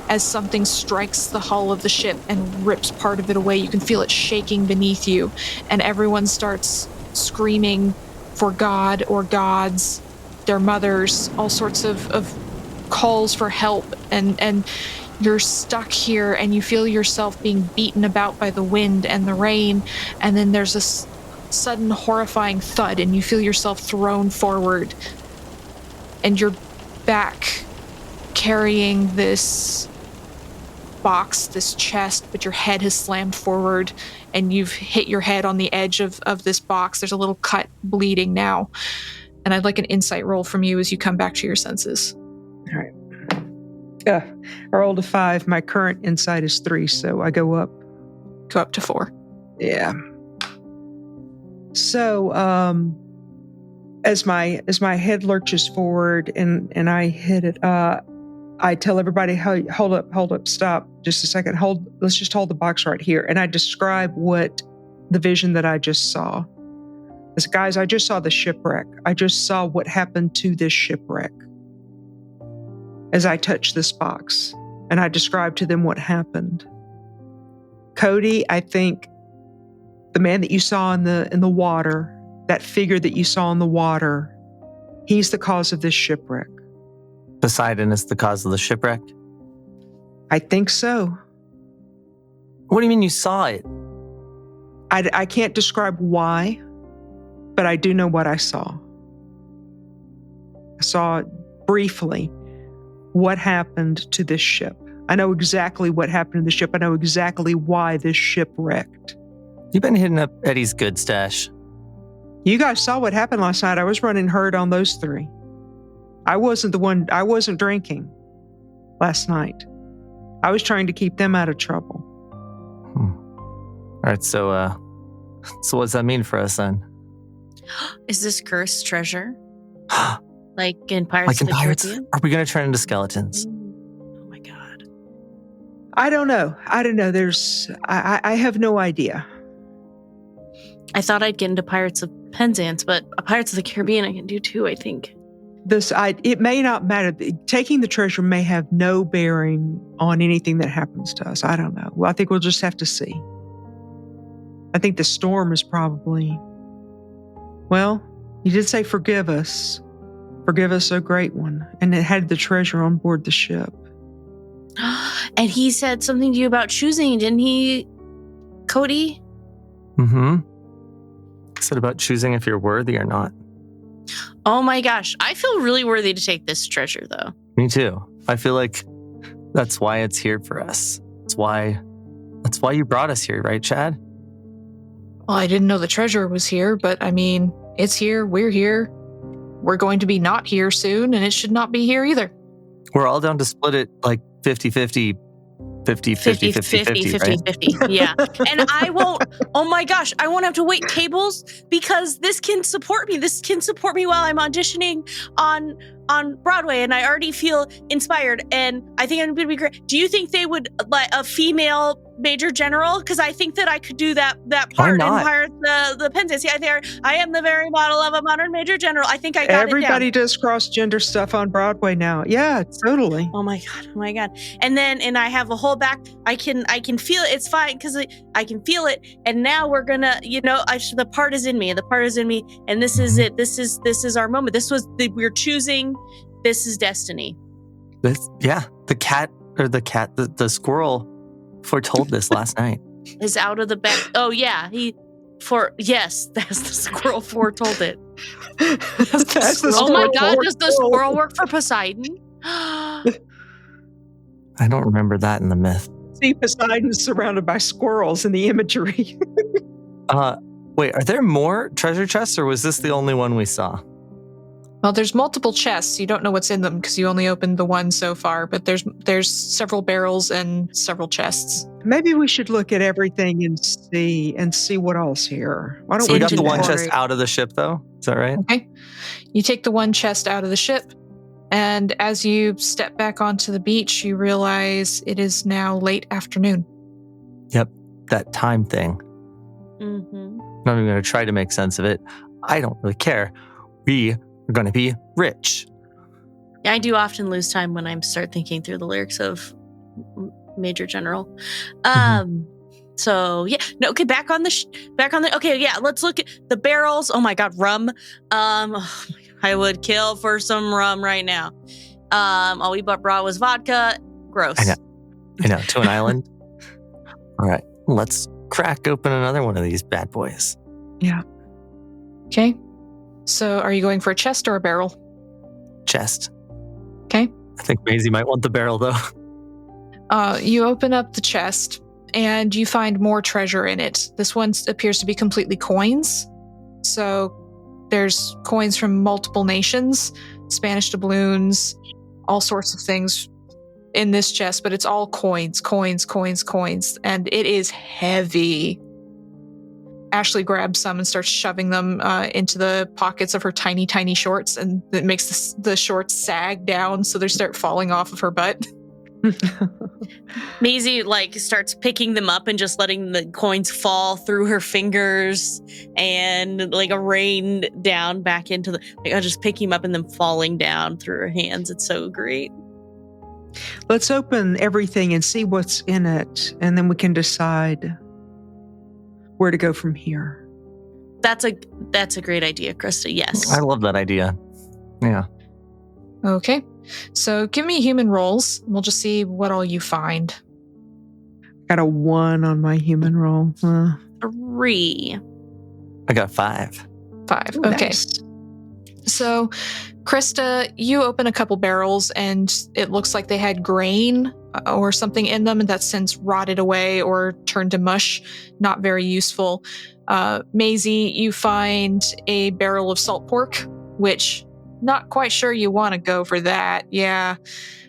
Speaker 1: as something strikes the hull of the ship and rips part of it away. You can feel it shaking beneath you. And everyone starts screaming for God or gods, their mothers, all sorts of calls for help. And you're stuck here, and you feel yourself being beaten about by the wind and the rain. And then there's this sudden horrifying thud, and you feel yourself thrown forward. And you're back carrying this box, this chest, but your head has slammed forward, and you've hit your head on the edge of this box. There's a little cut, bleeding now. And I'd like an insight roll from you as you come back to your senses.
Speaker 3: All right. I rolled a 5. My current insight is 3, so I go up.
Speaker 1: Go up to 4.
Speaker 3: Yeah. So, as my head lurches forward and I hit it, I tell everybody, "Hey, hold up, stop, just a second. Let's just hold the box right here." And I describe what the vision that I just saw. As guys, I just saw the shipwreck. I just saw what happened to this shipwreck as I touched this box, and I described to them what happened. Cody, I think the man that you saw in the water, that figure that you saw in the water, he's the cause of this shipwreck.
Speaker 4: Poseidon is the cause of the shipwreck?
Speaker 3: I think so.
Speaker 4: What do you mean you saw it?
Speaker 3: I can't describe why, but I do know what I saw. I saw briefly what happened to this ship. I know exactly what happened to the ship. I know exactly why this ship wrecked.
Speaker 4: You've been hitting up Eddie's good stash.
Speaker 3: You guys saw what happened last night. I was running herd on those 3. I wasn't drinking last night. I was trying to keep them out of trouble.
Speaker 4: All right, so what does that mean for us then?
Speaker 2: Is this cursed treasure? Like in Pirates
Speaker 4: Like in
Speaker 2: of the
Speaker 4: Pirates?
Speaker 2: Caribbean?
Speaker 4: Are we going to turn into skeletons?
Speaker 2: Oh my god.
Speaker 3: I don't know. I have no idea.
Speaker 2: I thought I'd get into Pirates of Penzance, but Pirates of the Caribbean I can do too, I think.
Speaker 3: It may not matter. Taking the treasure may have no bearing on anything that happens to us. I don't know. Well, I think we'll just have to see. I think the storm is probably... Well, you did say forgive us. Forgive us, O great one. And it had the treasure on board the ship.
Speaker 2: And he said something to you about choosing, didn't he, Cody?
Speaker 4: Mm-hmm. Said about choosing if you're worthy or not.
Speaker 2: Oh my gosh. I feel really worthy to take this treasure, though.
Speaker 4: Me too. I feel like that's why it's here for us. That's why you brought us here, right, Chad?
Speaker 1: Well, I didn't know the treasure was here, but I mean, it's here, we're here. We're going to be not here soon, and it should not be here either.
Speaker 4: We're all down to split it like 50-50, 50-50, right?
Speaker 2: Yeah. And I won't, oh my gosh, I won't have to wait tables because this can support me. This can support me while I'm auditioning on Broadway, and I already feel inspired, and I think I'm going to be great. Do you think they would like a female major general? Because I think that I could do that part and hire the Pensies. I am the very model of a modern major general. I think I got
Speaker 3: Everybody
Speaker 2: it down.
Speaker 3: does cross-gender stuff on Broadway now. Yeah, totally.
Speaker 2: Oh my god. And I have a whole back. I can feel it. It's fine because I can feel it. And now we're gonna, the part is in me. The part is in me. And this is it. This is our moment. We're choosing. This is destiny.
Speaker 4: The squirrel foretold this last night.
Speaker 2: Is out of the bag. Oh yeah, that's the squirrel foretold it. Oh my god, does the squirrel work for Poseidon?
Speaker 4: I don't remember that in the myth.
Speaker 3: See, Poseidon's surrounded by squirrels in the imagery.
Speaker 4: Wait, are there more treasure chests, or was this the only one we saw?
Speaker 1: Well, there's multiple chests. You don't know what's in them because you only opened the one so far, but there's several barrels and several chests.
Speaker 3: Maybe we should look at everything and see what else here. Why don't
Speaker 4: So we got the one
Speaker 1: Inventory.
Speaker 4: chest out of the ship, though? Is that right?
Speaker 1: Okay. You take the one chest out of the ship, and as you step back onto the beach, you realize it is now late afternoon.
Speaker 4: Yep, that time thing.
Speaker 2: Mm-hmm.
Speaker 4: I'm not even going to try to make sense of it. I don't really care. We are going to be rich.
Speaker 2: I do often lose time when I start thinking through the lyrics of Major General. So yeah, no. Okay, back on the. Okay, yeah. Let's look at the barrels. Oh my God, rum. I would kill for some rum right now. All we brought was vodka. Gross.
Speaker 4: I know. To an island. All right, let's crack open another one of these bad boys.
Speaker 3: Yeah.
Speaker 1: Okay. So are you going for a chest or a barrel?
Speaker 4: Chest.
Speaker 1: Okay.
Speaker 4: I think Maisie might want the barrel, though.
Speaker 1: You open up the chest and you find more treasure in it. This one appears to be completely coins. So there's coins from multiple nations, Spanish doubloons, all sorts of things in this chest, but it's all coins. And it is heavy. Ashley grabs some and starts shoving them into the pockets of her tiny, tiny shorts, and it makes the shorts sag down so they start falling off of her butt.
Speaker 2: Maisie starts picking them up and just letting the coins fall through her fingers and like a rain down back into I just picking them up and then falling down through her hands. It's so great.
Speaker 3: Let's open everything and see what's in it, and then we can decide where to go from here.
Speaker 2: That's a great idea, Krista. Yes.
Speaker 4: I love that idea. Yeah.
Speaker 1: Okay. So give me human rolls. We'll just see what all you find.
Speaker 3: Got a 1 on my human roll.
Speaker 2: 3.
Speaker 4: I got 5.
Speaker 1: 5.
Speaker 3: Ooh,
Speaker 1: Okay.
Speaker 3: nice.
Speaker 1: So, Krista, you open a couple barrels and it looks like they had grain or something in them, and that's since rotted away or turned to mush. Not very useful. Maisie, you find a barrel of salt pork, which not quite sure you want to go for that. Yeah.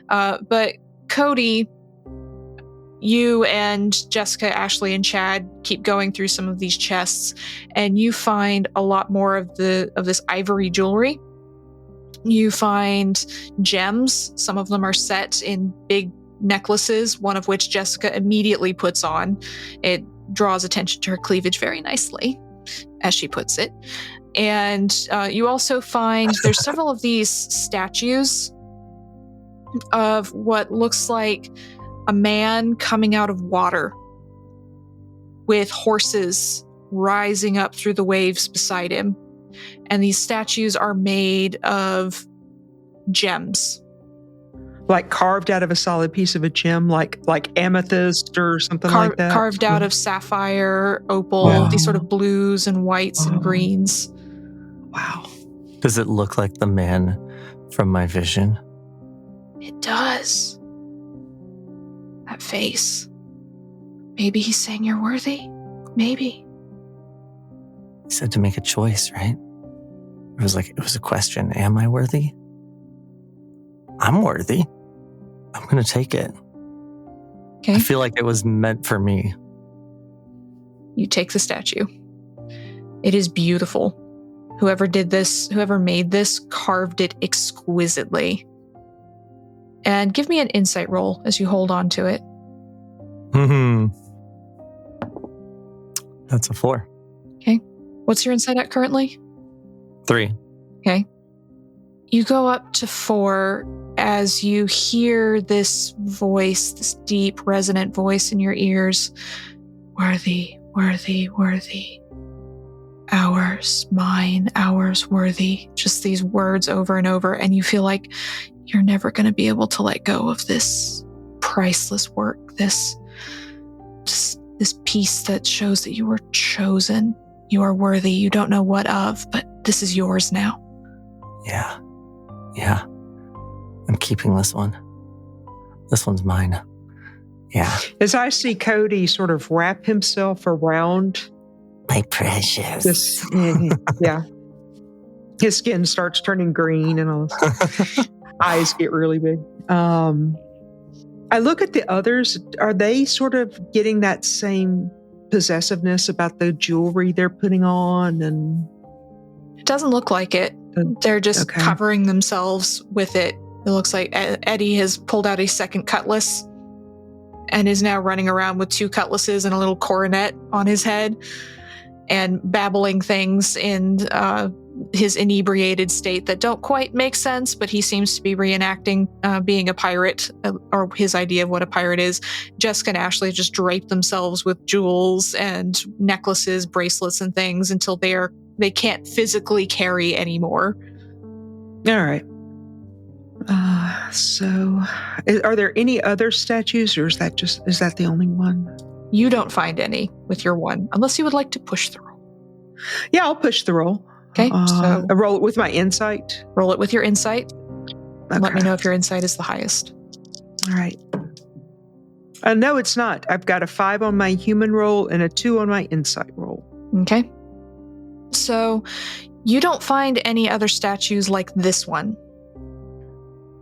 Speaker 1: But Cody, you and Jessica, Ashley, and Chad keep going through some of these chests, and you find a lot more of this ivory jewelry. You find gems. Some of them are set in big necklaces, one of which Jessica immediately puts on. It draws attention to her cleavage very nicely, as she puts it. And you also find there's several of these statues of what looks like a man coming out of water with horses rising up through the waves beside him. And these statues are made of gems.
Speaker 3: like carved out of a solid piece of a gem, like amethyst or something like that?
Speaker 1: Carved out of sapphire, opal,
Speaker 3: Wow.
Speaker 1: these sort of blues and whites and
Speaker 3: Wow.
Speaker 1: greens.
Speaker 3: Wow.
Speaker 4: Does it look like the man from my vision?
Speaker 1: It does. That face. Maybe he's saying you're worthy. Maybe.
Speaker 4: He said to make a choice, right? It was a question. Am I worthy? I'm worthy. I'm going to take it.
Speaker 1: Okay.
Speaker 4: I feel like it was meant for me.
Speaker 1: You take the statue. It is beautiful. Whoever made this, carved it exquisitely. And give me an insight roll as you hold on to it.
Speaker 4: That's a 4.
Speaker 1: Okay. What's your insight at currently?
Speaker 4: 3.
Speaker 1: Okay. You go up to 4 as you hear this voice, this deep, resonant voice in your ears. Worthy, worthy, worthy. Ours, mine, ours, worthy. Just these words over and over. And you feel like you're never going to be able to let go of this priceless work, this piece that shows that you were chosen. You are worthy. You don't know what of, but this is yours now.
Speaker 4: Yeah. I'm keeping this one. This one's mine. Yeah.
Speaker 3: As I see Cody sort of wrap himself around
Speaker 4: My precious.
Speaker 3: this, yeah. His skin starts turning green and all this. Eyes get really big. I look at the others. Are they sort of getting that same possessiveness about the jewelry they're putting on? And
Speaker 1: It doesn't look like it. They're just covering themselves with it. It looks like Eddie has pulled out a second cutlass and is now running around with 2 cutlasses and a little coronet on his head and babbling things in his inebriated state that don't quite make sense, but he seems to be reenacting being a pirate, or his idea of what a pirate is. Jessica and Ashley just drape themselves with jewels and necklaces, bracelets, and things until they can't physically carry anymore.
Speaker 3: all right. So, are there any other statues, or is that the only one?
Speaker 1: You don't find any with your one, unless you would like to push the roll.
Speaker 3: Yeah, I'll push the roll.
Speaker 1: Okay, so
Speaker 3: I roll it with my insight.
Speaker 1: roll it with your insight.
Speaker 3: Okay.
Speaker 1: Let me know if your insight is the highest.
Speaker 3: All right. No, it's not. I've got a 5 on my human roll and a 2 on my insight roll.
Speaker 1: Okay. So you don't find any other statues like this one.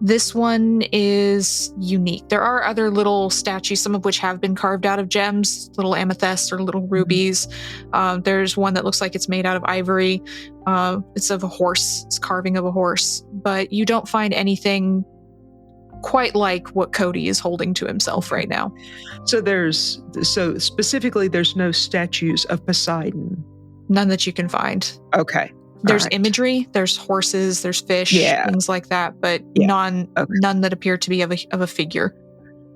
Speaker 1: This one is unique. There are other little statues, some of which have been carved out of gems, little amethysts or little rubies. There's one that looks like it's made out of ivory. It's of a horse. It's carving of a horse. But you don't find anything quite like what Cody is holding to himself right now.
Speaker 3: So specifically, there's no statues of Poseidon.
Speaker 1: None that you can find.
Speaker 3: Okay.
Speaker 1: There's
Speaker 3: All right.
Speaker 1: imagery, there's horses, there's fish, things like that, but none that appear to be of a figure.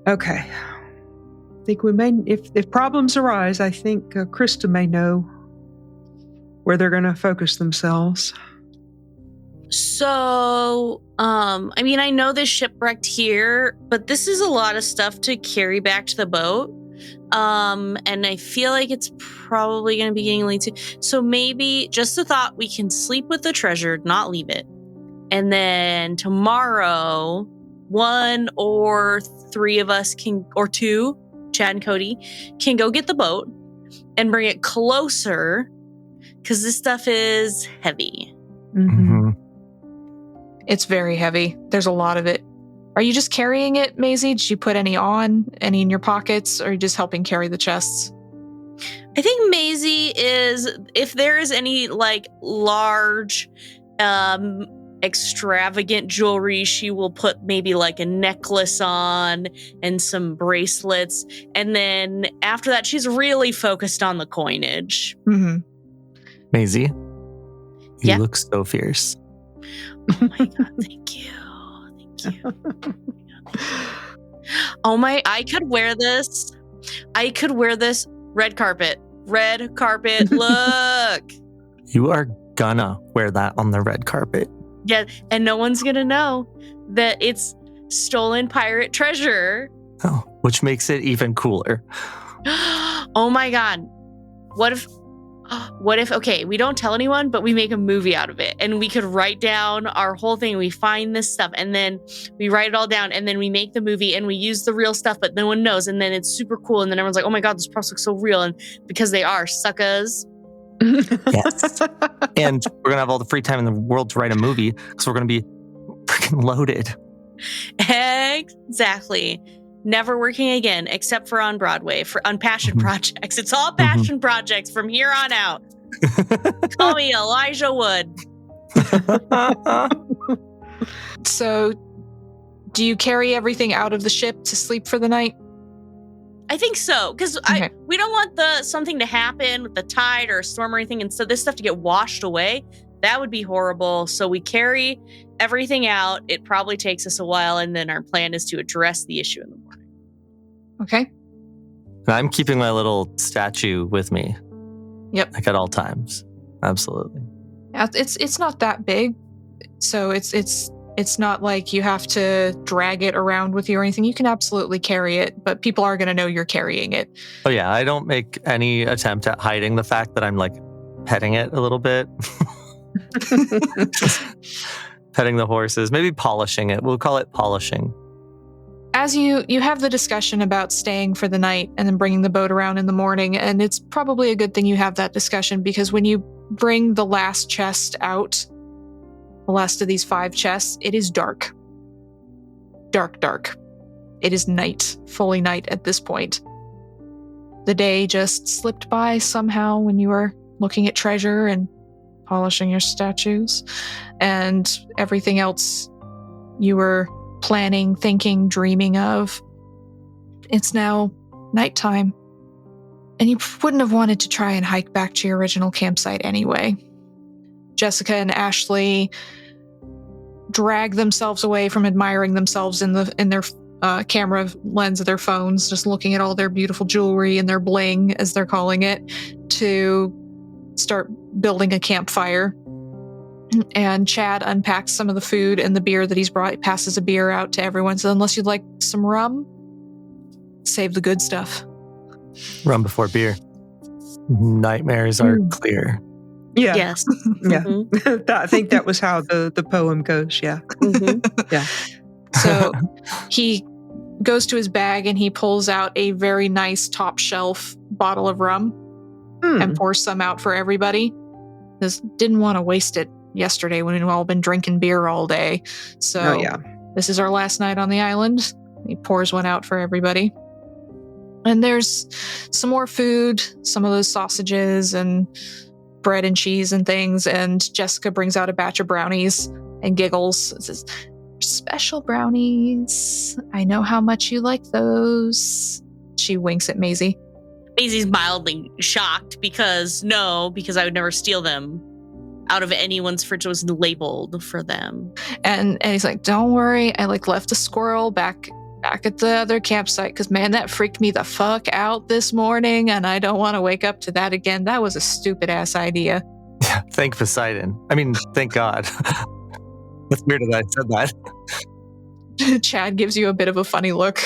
Speaker 3: Okay. I think we may, if problems arise, I think Krista may know where they're going to focus themselves.
Speaker 2: So, I know this shipwrecked here, but this is a lot of stuff to carry back to the boat. And I feel like it's probably going to be getting late too. So maybe just a thought, we can sleep with the treasure, not leave it. And then tomorrow, 1 or 3 of us or 2, Chad and Cody, can go get the boat and bring it closer because this stuff is heavy.
Speaker 3: Mm-hmm.
Speaker 1: It's very heavy. There's a lot of it. Are you just carrying it, Maisie? Did you put any in your pockets, or are you just helping carry the chests?
Speaker 2: I think Maisie is, if there is any like large, extravagant jewelry, she will put maybe like a necklace on and some bracelets. And then after that, she's really focused on the coinage.
Speaker 1: Mm-hmm.
Speaker 4: Maisie, you look so fierce.
Speaker 2: Oh my God, thank you. Oh my, I could wear this. Red carpet. Look.
Speaker 4: You are gonna wear that on the red carpet.
Speaker 2: Yeah, and no one's gonna know that it's stolen pirate treasure.
Speaker 4: Oh, which makes it even cooler.
Speaker 2: Oh my God. What if, okay, we don't tell anyone, but we make a movie out of it and we could write down our whole thing. We find this stuff and then we write it all down and then we make the movie and we use the real stuff, but no one knows. And then it's super cool. And then everyone's like, oh my God, those props look so real. And because they are suckers.
Speaker 4: Yes. And we're going to have all the free time in the world to write a movie because we're going to be freaking loaded.
Speaker 2: Exactly. Never working again, except for on Broadway, on passion projects. It's all passion projects from here on out. Call me Elijah Wood.
Speaker 1: So, do you carry everything out of the ship to sleep for the night?
Speaker 2: I think so, because we don't want something to happen with the tide or a storm or anything, and so this stuff to get washed away. That would be horrible. So we carry everything out. It probably takes us a while, and then our plan is to address the issue in the morning.
Speaker 1: Okay.
Speaker 4: And I'm keeping my little statue with me.
Speaker 1: Yep.
Speaker 4: Like at all times. Absolutely.
Speaker 1: Yeah, it's not that big, so it's not like you have to drag it around with you or anything. You can absolutely carry it, but people are going to know you're carrying it.
Speaker 4: Oh yeah, I don't make any attempt at hiding the fact that I'm like petting it a little bit. Just petting the horses, maybe polishing it. We'll call it polishing.
Speaker 1: As you have the discussion about staying for the night and then bringing the boat around in the morning, and it's probably a good thing you have that discussion because when you bring the last chest out, the last of these 5 chests, it is dark. Dark. It is night, fully night at this point. The day just slipped by somehow when you were looking at treasure and polishing your statues, and everything else you were planning, thinking, dreaming of. It's now nighttime, and you wouldn't have wanted to try and hike back to your original campsite anyway. Jessica and Ashley drag themselves away from admiring themselves in their camera lens of their phones, just looking at all their beautiful jewelry and their bling, as they're calling it, to start building a campfire. And Chad unpacks some of the food and the beer that he's brought. He passes a beer out to everyone. So unless you'd like some rum, save the good stuff.
Speaker 4: Rum before beer. Nightmares are clear.
Speaker 3: Yeah.
Speaker 2: Yes.
Speaker 3: Yeah. I think that was how the poem goes. Yeah. Yeah.
Speaker 1: So he goes to his bag and he pulls out a very nice top shelf bottle of rum and pours some out for everybody. Just didn't want to waste it yesterday when we've all been drinking beer all day. So this is our last night on the island. He pours one out for everybody. And there's some more food, some of those sausages and bread and cheese and things. And Jessica brings out a batch of brownies and giggles. It says, special brownies. I know how much you like those. She winks at Maisie.
Speaker 2: Maisie's mildly shocked because I would never steal them out of anyone's fridge was labeled for them.
Speaker 1: And he's like, don't worry, I left a squirrel back at the other campsite because man, that freaked me the fuck out this morning and I don't want to wake up to that again. That was a stupid ass idea.
Speaker 4: Yeah, thank Poseidon. I mean, thank God. That's weird that I said that.
Speaker 1: Chad gives you a bit of a funny look.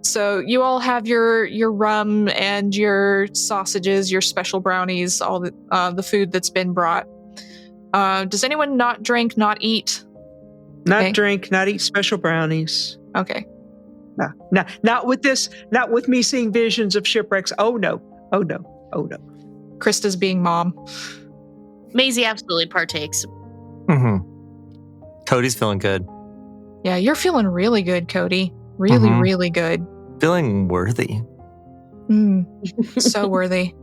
Speaker 1: So you all have your rum and your sausages, your special brownies, all the food that's been brought. Does anyone not drink, not eat?
Speaker 3: Not drink, not eat special brownies.
Speaker 1: Okay.
Speaker 3: No, not with this. Not with me seeing visions of shipwrecks. Oh no.
Speaker 1: Krista's being mom.
Speaker 2: Maisie absolutely partakes.
Speaker 4: Cody's feeling good.
Speaker 1: Yeah, you're feeling really good, Cody. Really, really good.
Speaker 4: Feeling worthy.
Speaker 1: So worthy.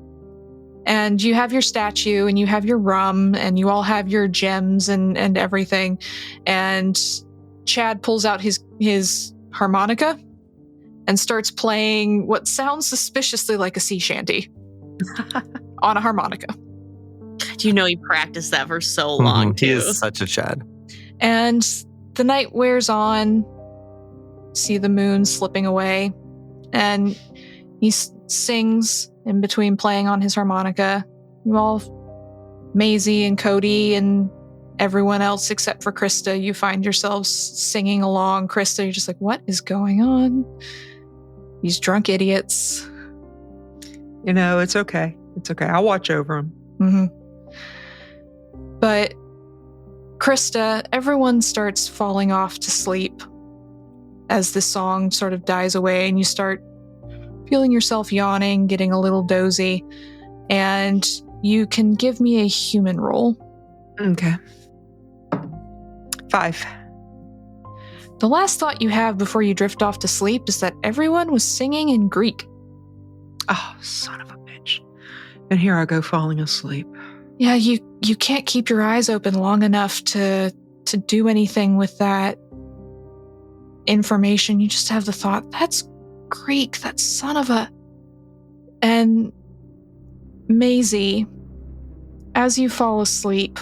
Speaker 1: And you have your statue and you have your rum and you all have your gems and everything. And Chad pulls out his harmonica and starts playing what sounds suspiciously like a sea shanty on a harmonica.
Speaker 2: God, he practiced that for so long, too.
Speaker 4: He is such a Chad.
Speaker 1: And the night wears on. See the moon slipping away. And he sings in between playing on his harmonica. You all, Maisie and Cody and everyone else except for Krista, you find yourselves singing along. Krista, you're just like, what is going on? These drunk idiots.
Speaker 3: It's okay. It's okay. I'll watch over them.
Speaker 1: Mm-hmm. But Krista, everyone starts falling off to sleep as the song sort of dies away, and you start feeling yourself yawning, getting a little dozy, and you can give me a human roll.
Speaker 3: Okay. 5.
Speaker 1: The last thought you have before you drift off to sleep is that everyone was singing in Greek.
Speaker 3: Oh, son of a bitch. And here I go falling asleep.
Speaker 1: Yeah, you can't keep your eyes open long enough to do anything with that information. You just have the thought, that's Greek, that son of a... And Maisie, as you fall asleep,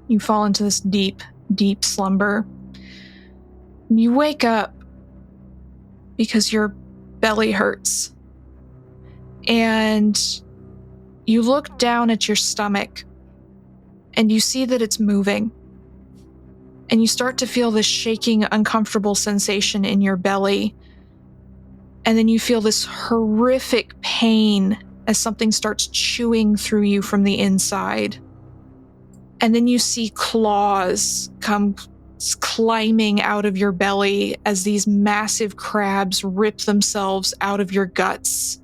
Speaker 1: you fall into this deep, deep slumber. You wake up because your belly hurts. And you look down at your stomach and you see that it's moving. And you start to feel this shaking, uncomfortable sensation in your belly. And then you feel this horrific pain as something starts chewing through you from the inside. And then you see claws come climbing out of your belly as these massive crabs rip themselves out of your guts,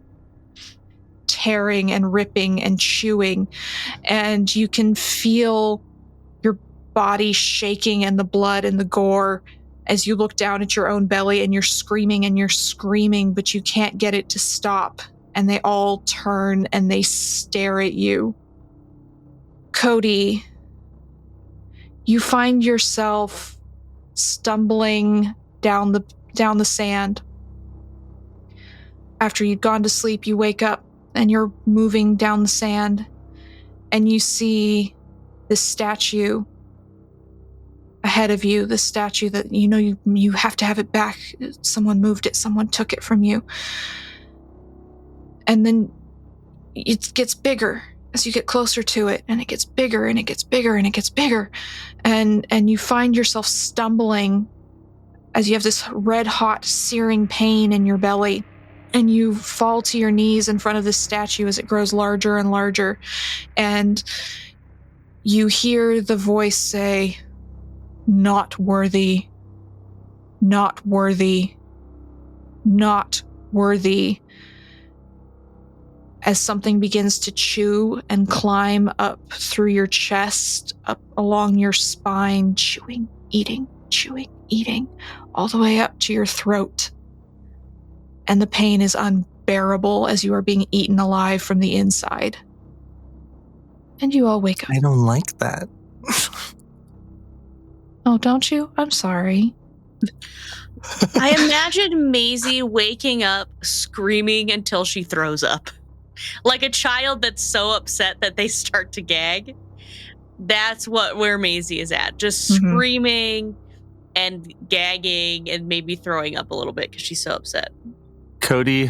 Speaker 1: tearing and ripping and chewing. And you can feel your body shaking and the blood and the gore as you look down at your own belly, and you're screaming, but you can't get it to stop. And they all turn and they stare at you. Cody, you find yourself stumbling down the sand. After you'd gone to sleep, you wake up and you're moving down the sand, and you see this statue ahead of you, the statue that you have to have it back. Someone moved it, someone took it from you. And then it gets bigger as you get closer to it, and it gets bigger and it gets bigger and it gets bigger. And you find yourself stumbling as you have this red hot searing pain in your belly, and you fall to your knees in front of this statue as it grows larger and larger. And you hear the voice say, "Not worthy, not worthy, not worthy," as something begins to chew and climb up through your chest, up along your spine, chewing, eating, all the way up to your throat. And the pain is unbearable as you are being eaten alive from the inside. And you all wake up.
Speaker 4: I don't like that.
Speaker 1: Oh, don't you? I'm sorry.
Speaker 2: I imagine Maisie waking up screaming until she throws up. Like a child that's so upset that they start to gag. That's where Maisie is at. Just screaming and gagging and maybe throwing up a little bit because she's so upset.
Speaker 4: I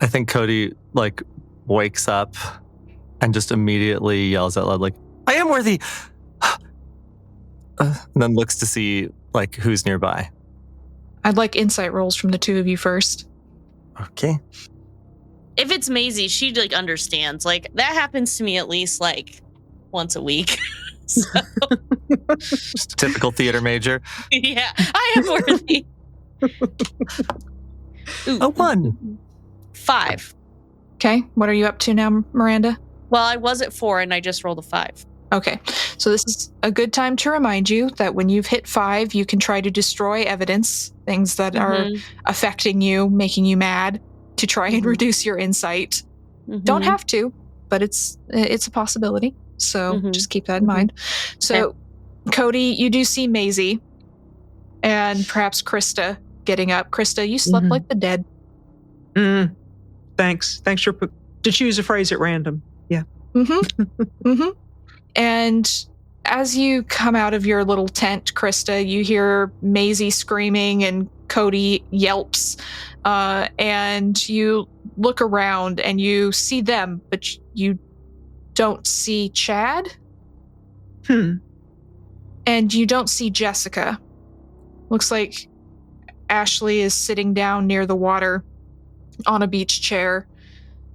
Speaker 4: think Cody wakes up and just immediately yells out loud, "I am worthy!" And then looks to see who's nearby.
Speaker 1: I'd like insight rolls from the two of you first.
Speaker 4: Okay.
Speaker 2: If it's Maisie, she understands. That happens to me at least once a week. So,
Speaker 4: Just a typical theater major.
Speaker 2: yeah, I am worthy. Ooh,
Speaker 4: A 1.
Speaker 2: 5.
Speaker 1: Okay, what are you up to now, Miranda?
Speaker 2: Well, I was at 4 and I just rolled a 5.
Speaker 1: Okay, so this is a good time to remind you that when you've hit 5, you can try to destroy evidence, things that are affecting you, making you mad, to try and reduce your insight. Don't have to, but it's a possibility. So just keep that in mind. So, Cody, you do see Maisie and perhaps Krista getting up. Krista, you slept like the dead.
Speaker 3: Thanks for to choose a phrase at random. Yeah.
Speaker 1: And as you come out of your little tent, Krista, you hear Maisie screaming and Cody yelps. And you look around and you see them, but you don't see Chad. And you don't see Jessica. Looks like Ashley is sitting down near the water on a beach chair.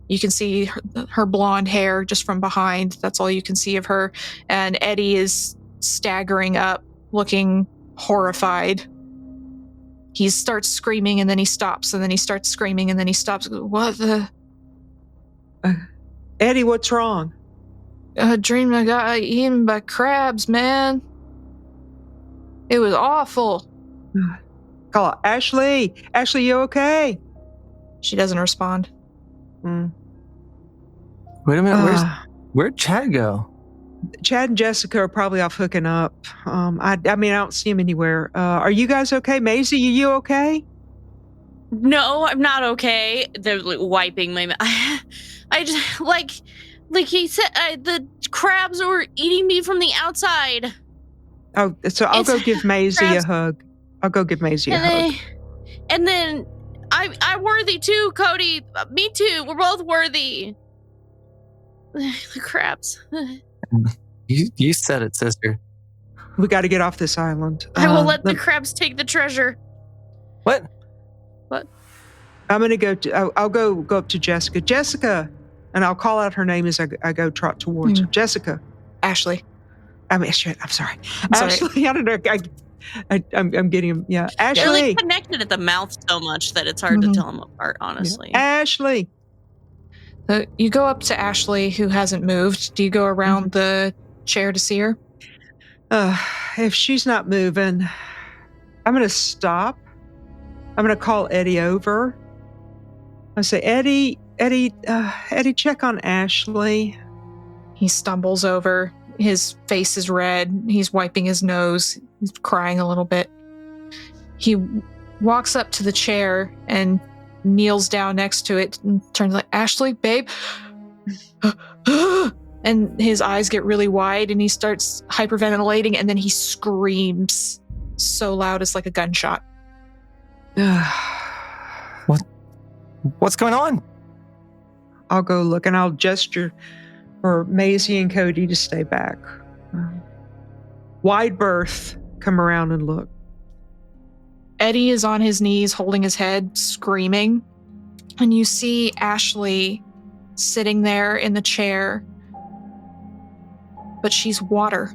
Speaker 1: You can see her blonde hair just from behind. That's all you can see of her. And Eddie is staggering up, looking horrified. He starts screaming and then he stops, and then he starts screaming and then he stops. What the?
Speaker 3: Eddie, what's wrong?
Speaker 1: I dreamed I got eaten by crabs, man. It was awful.
Speaker 3: Call Ashley. Ashley, you okay?
Speaker 1: She doesn't respond.
Speaker 4: Wait a minute. Where'd Chad go?
Speaker 3: Chad and Jessica are probably off hooking up. I don't see him anywhere. Are you guys okay? Maisie, are you okay?
Speaker 2: No, I'm not okay. They're like, wiping my mouth. I just like he said, the crabs were eating me from the outside.
Speaker 3: Oh, so I'll go give Maisie
Speaker 2: crabs.
Speaker 3: a hug. I'll go give Maisie a hug.
Speaker 2: And then I'm worthy too, Cody. Me too. We're both worthy. The crabs.
Speaker 4: You said it, sister.
Speaker 3: We got to get off this island.
Speaker 2: I will let the crabs take the treasure.
Speaker 4: What?
Speaker 3: I'm going to go. I'll go up to Jessica. Jessica, and I'll call out her name as I go trot towards her. Jessica.
Speaker 1: Ashley.
Speaker 3: Shit. I'm sorry.
Speaker 1: Sorry.
Speaker 3: Ashley. I don't know. I'm getting him. Yeah, Ashley.
Speaker 2: They're like connected at the mouth so much that it's hard to tell them apart. Honestly.
Speaker 3: Yeah. Ashley.
Speaker 1: You go up to Ashley, who hasn't moved. Do you go around the chair to see her?
Speaker 3: If she's not moving, I'm going to stop. I'm going to call Eddie over. I say, Eddie, check on Ashley.
Speaker 1: He stumbles over. His face is red. He's wiping his nose. He's crying a little bit. He walks up to the chair and kneels down next to it and turns like, Ashley, babe. And his eyes get really wide and he starts hyperventilating and then he screams so loud it's like a gunshot.
Speaker 4: What's going on?
Speaker 3: I'll go look and I'll gesture for Maisie and Cody to stay back. Wide berth, come around and look.
Speaker 1: Eddie is on his knees holding his head, screaming. And you see Ashley sitting there in the chair. But she's water.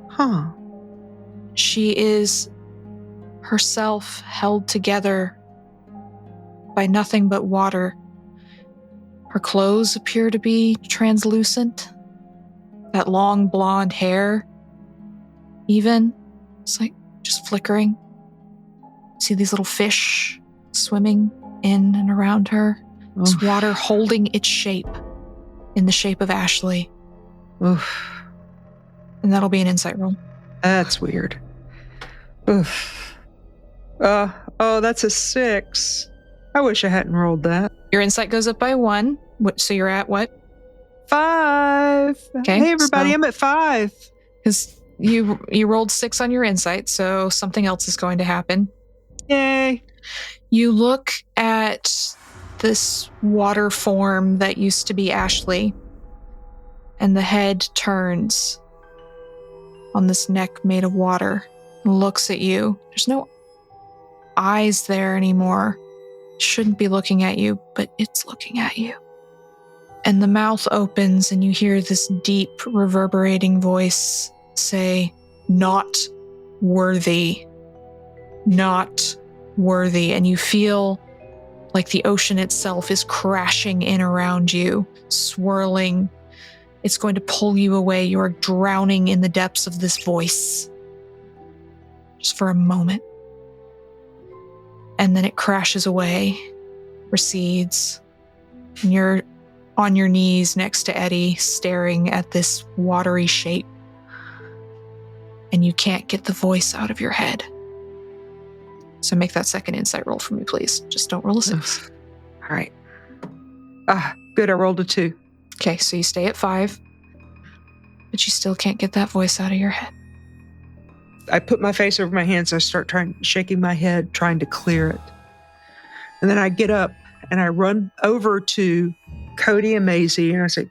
Speaker 3: Huh.
Speaker 1: She is herself held together by nothing but water. Her clothes appear to be translucent. That long blonde hair, even, it's like just flickering. See these little fish swimming in and around her. This water holding its shape in the shape of Ashley.
Speaker 3: Oof.
Speaker 1: And that'll be an insight roll.
Speaker 3: That's weird. Oof. That's a 6. I wish I hadn't rolled that.
Speaker 1: Your insight goes up by 1. So you're at what?
Speaker 3: 5.
Speaker 1: Okay,
Speaker 3: Hey, everybody,
Speaker 1: so-
Speaker 3: I'm at 5.
Speaker 1: Because you rolled 6 on your insight, so something else is going to happen.
Speaker 3: Yay.
Speaker 1: You look at this water form that used to be Ashley, and the head turns on this neck made of water and looks at you. There's no eyes there anymore. It shouldn't be looking at you, but it's looking at you. And the mouth opens and you hear this deep, reverberating voice say, "Not worthy. Not worthy." And you feel like the ocean itself is crashing in around you, swirling. It's going to pull you away. You are drowning in the depths of this voice. Just for a moment. And then it crashes away, recedes, and you're on your knees next to Eddie, staring at this watery shape. And you can't get the voice out of your head. So make that second insight roll for me, please. Just don't roll a 6.
Speaker 3: All right. Good. I rolled a 2.
Speaker 1: Okay, so you stay at 5, but you still can't get that voice out of your head.
Speaker 3: I put my face over my hands. I start shaking my head, trying to clear it. And then I get up and I run over to Cody and Maisie and I say,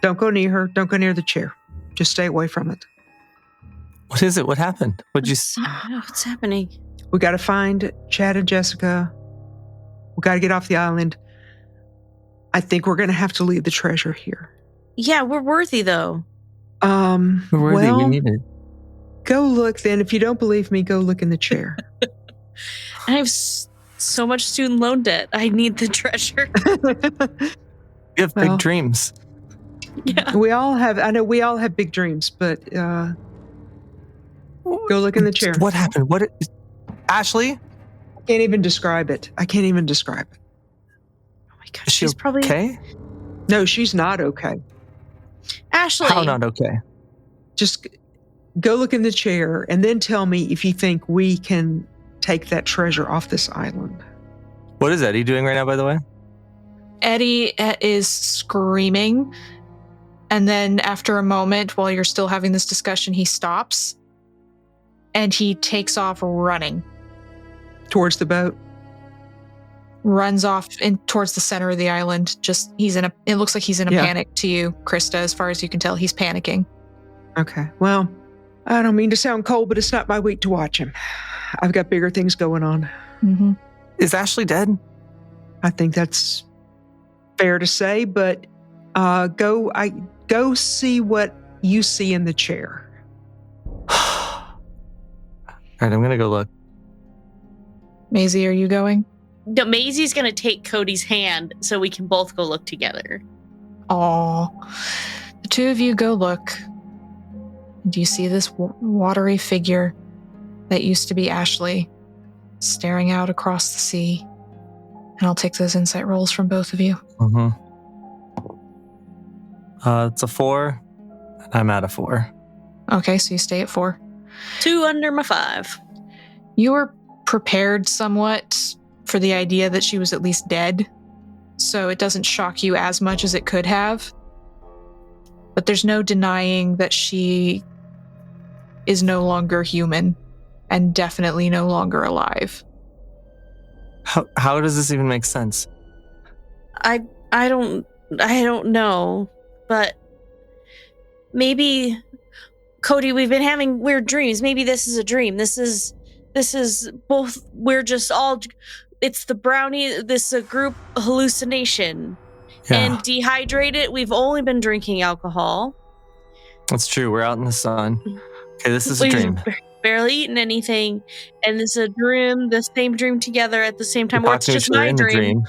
Speaker 3: "Don't go near her. Don't go near the chair." Just stay away from it.
Speaker 4: What is it? What happened? What'd you
Speaker 2: What's happening?
Speaker 3: We got to find Chad and Jessica. We got to get off the island. I think we're going to have to leave the treasure here.
Speaker 2: Yeah, we're worthy though.
Speaker 4: We're worthy. We need it.
Speaker 3: Go look then. If you don't believe me, go look in the chair.
Speaker 2: I have so much student loan debt. I need the treasure.
Speaker 4: You have big dreams.
Speaker 2: Yeah.
Speaker 3: We all have big dreams, but go look in the chair.
Speaker 4: What happened? Ashley?
Speaker 3: I can't even describe it.
Speaker 2: Oh my gosh,
Speaker 4: Is she
Speaker 2: she's probably
Speaker 4: okay?
Speaker 3: No, she's not okay.
Speaker 2: Ashley.
Speaker 4: How not okay?
Speaker 3: Just go look in the chair and then tell me if you think we can take that treasure off this island.
Speaker 4: What is Eddie doing right now, by the way?
Speaker 1: Eddie is screaming. And then after a moment, while you're still having this discussion, he stops. And he takes off running.
Speaker 3: Towards the boat?
Speaker 1: Runs off towards the center of the island. It looks like he's in a panic to you, Krista. As far as you can tell, he's panicking.
Speaker 3: Okay. Well, I don't mean to sound cold, but it's not my week to watch him. I've got bigger things going on.
Speaker 1: Mm-hmm.
Speaker 4: Is Ashley dead?
Speaker 3: I think that's fair to say, but go see what you see in the chair.
Speaker 4: All right, I'm going to go look.
Speaker 1: Maisie, are you going?
Speaker 2: No, Maisie's going to take Cody's hand so we can both go look together.
Speaker 1: Aw. The two of you go look. Do you see this watery figure that used to be Ashley staring out across the sea? And I'll take those insight rolls from both of you.
Speaker 4: Mm-hmm. It's a 4. I'm at a 4.
Speaker 1: Okay, so you stay at 4.
Speaker 2: 2 under my 5.
Speaker 1: You were prepared somewhat for the idea that she was at least dead, so it doesn't shock you as much as it could have. But there's no denying that she is no longer human and definitely no longer alive.
Speaker 4: How does this even make sense?
Speaker 2: I don't know, but maybe, Cody, we've been having weird dreams. Maybe this is a dream. This is both. We're just all. It's the brownie. This is a group hallucination.
Speaker 4: Yeah.
Speaker 2: And dehydrated. We've only been drinking alcohol.
Speaker 4: That's true. We're out in the sun. Okay, this is a dream.
Speaker 2: Barely eaten anything, and this is a dream. The same dream together at the same time. Or it's just my dream.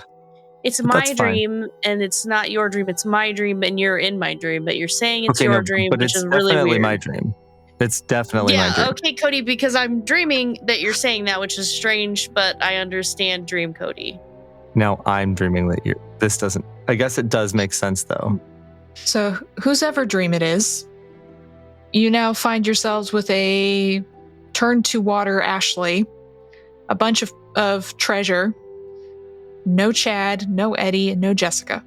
Speaker 2: It's my dream, and it's not your dream. It's my dream, and you're in my dream. But you're saying it's your dream, which is really weird.
Speaker 4: It's definitely my dream. It's definitely my dream.
Speaker 2: Okay, Cody, because I'm dreaming that you're saying that, which is strange, but I understand dream, Cody.
Speaker 4: Now I'm dreaming that this doesn't. I guess it does make sense, though.
Speaker 1: So, whosever dream it is, you now find yourselves with a turned to water Ashley, a bunch of treasure, no Chad, no Eddie, and no Jessica.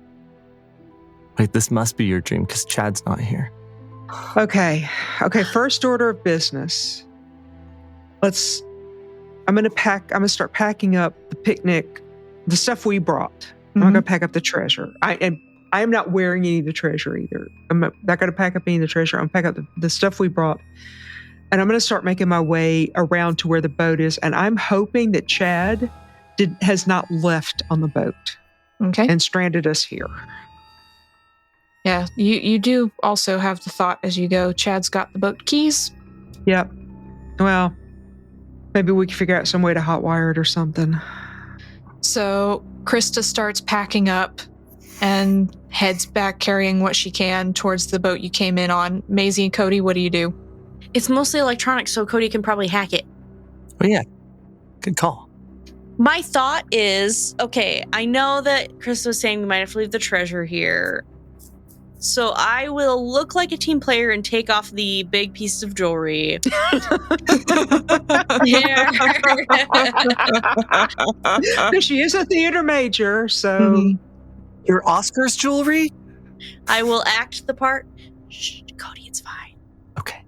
Speaker 4: Wait, this must be your dream because Chad's not here.
Speaker 3: Okay. First order of business. I'm going to start packing up the picnic, the stuff we brought. I'm not going to pack up the treasure. I am not wearing any of the treasure either. I'm not going to pack up any of the treasure. I'm going to pack up the stuff we brought. And I'm going to start making my way around to where the boat is. And I'm hoping that Chad has not left on the boat.
Speaker 1: Okay.
Speaker 3: And stranded us here.
Speaker 1: Yeah, you do also have the thought as you go, Chad's got the boat keys.
Speaker 3: Yep. Well, maybe we can figure out some way to hotwire it or something.
Speaker 1: So Krista starts packing up and heads back carrying what she can towards the boat you came in on. Maisie and Cody, what do you do?
Speaker 2: It's mostly electronic, so Cody can probably hack it.
Speaker 4: Oh, yeah. Good call.
Speaker 2: My thought is, okay, I know that Chris was saying we might have to leave the treasure here. So I will look like a team player and take off the big pieces of jewelry.
Speaker 3: She is a theater major, so...
Speaker 1: Mm-hmm.
Speaker 4: Your Oscars jewelry?
Speaker 2: I will act the part. Shh, Cody, it's fine.
Speaker 4: Okay.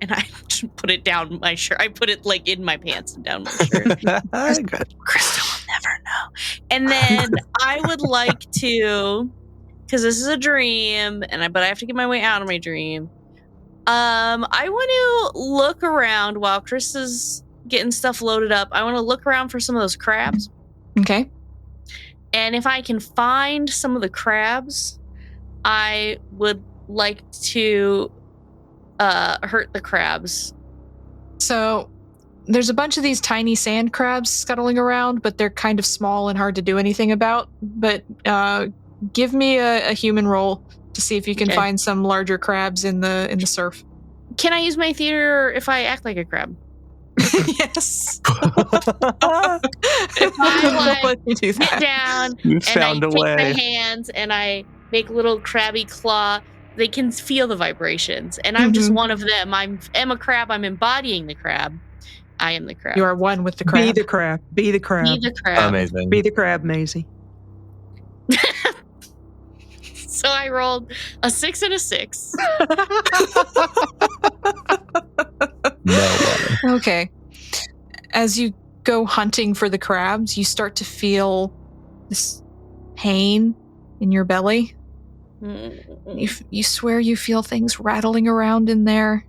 Speaker 2: And I just put it down my shirt. I put it like in my pants and down my shirt.
Speaker 4: Good.
Speaker 2: Krista will never know. And then I would like to, because this is a dream, but I have to get my way out of my dream. I want to look around while Chris is getting stuff loaded up. I want to look around for some of those crabs.
Speaker 1: Okay.
Speaker 2: And if I can find some of the crabs, I would like to hurt the crabs.
Speaker 1: So there's a bunch of these tiny sand crabs scuttling around, but they're kind of small and hard to do anything about. But give me a human roll to see if you can find some larger crabs in the surf.
Speaker 2: Can I use my theater if I act like a crab?
Speaker 1: Yes.
Speaker 2: If I
Speaker 1: Let me do
Speaker 2: get
Speaker 1: that.
Speaker 2: down
Speaker 4: You
Speaker 2: and
Speaker 4: found
Speaker 2: I
Speaker 4: a
Speaker 2: take
Speaker 4: way.
Speaker 2: my hands and I make a little crabby claw, they can feel the vibrations. And I'm just one of them. I am a crab. I'm embodying the crab. I am the crab.
Speaker 1: You are one with the crab.
Speaker 3: Be the crab. Be the crab.
Speaker 2: Be the crab.
Speaker 4: Amazing.
Speaker 3: Be the crab, Maisie.
Speaker 2: So I rolled a 6 and a 6.
Speaker 4: No way.
Speaker 1: Okay. As you go hunting for the crabs, you start to feel this pain in your belly. You swear you feel things rattling around in there.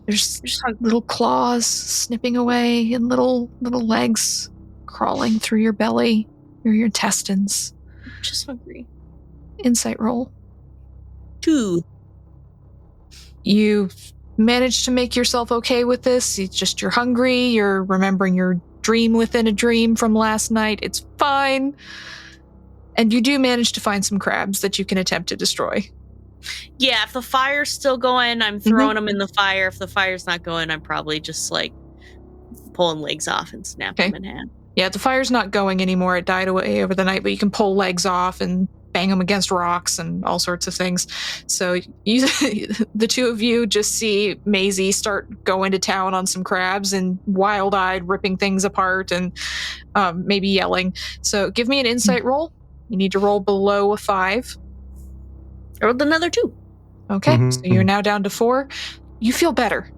Speaker 1: There's just little claws snipping away and little legs crawling through your belly, through your intestines.
Speaker 2: I'm just hungry.
Speaker 1: Insight roll.
Speaker 2: 2.
Speaker 1: You managed to make yourself okay with this. It's just you're hungry. You're remembering your dream within a dream from last night. It's fine. And you do manage to find some crabs that you can attempt to destroy.
Speaker 2: Yeah, if the fire's still going, I'm throwing them in the fire. If the fire's not going, I'm probably just like pulling legs off and snapping them in half.
Speaker 1: Yeah, the fire's not going anymore. It died away over the night, but you can pull legs off and bang them against rocks and all sorts of things. So you, the two of you just see Maisie start going to town on some crabs and wild-eyed ripping things apart and maybe yelling. So give me an insight roll. You need to roll below a 5.
Speaker 2: I rolled another 2.
Speaker 1: Okay, so you're now down to 4. You feel better.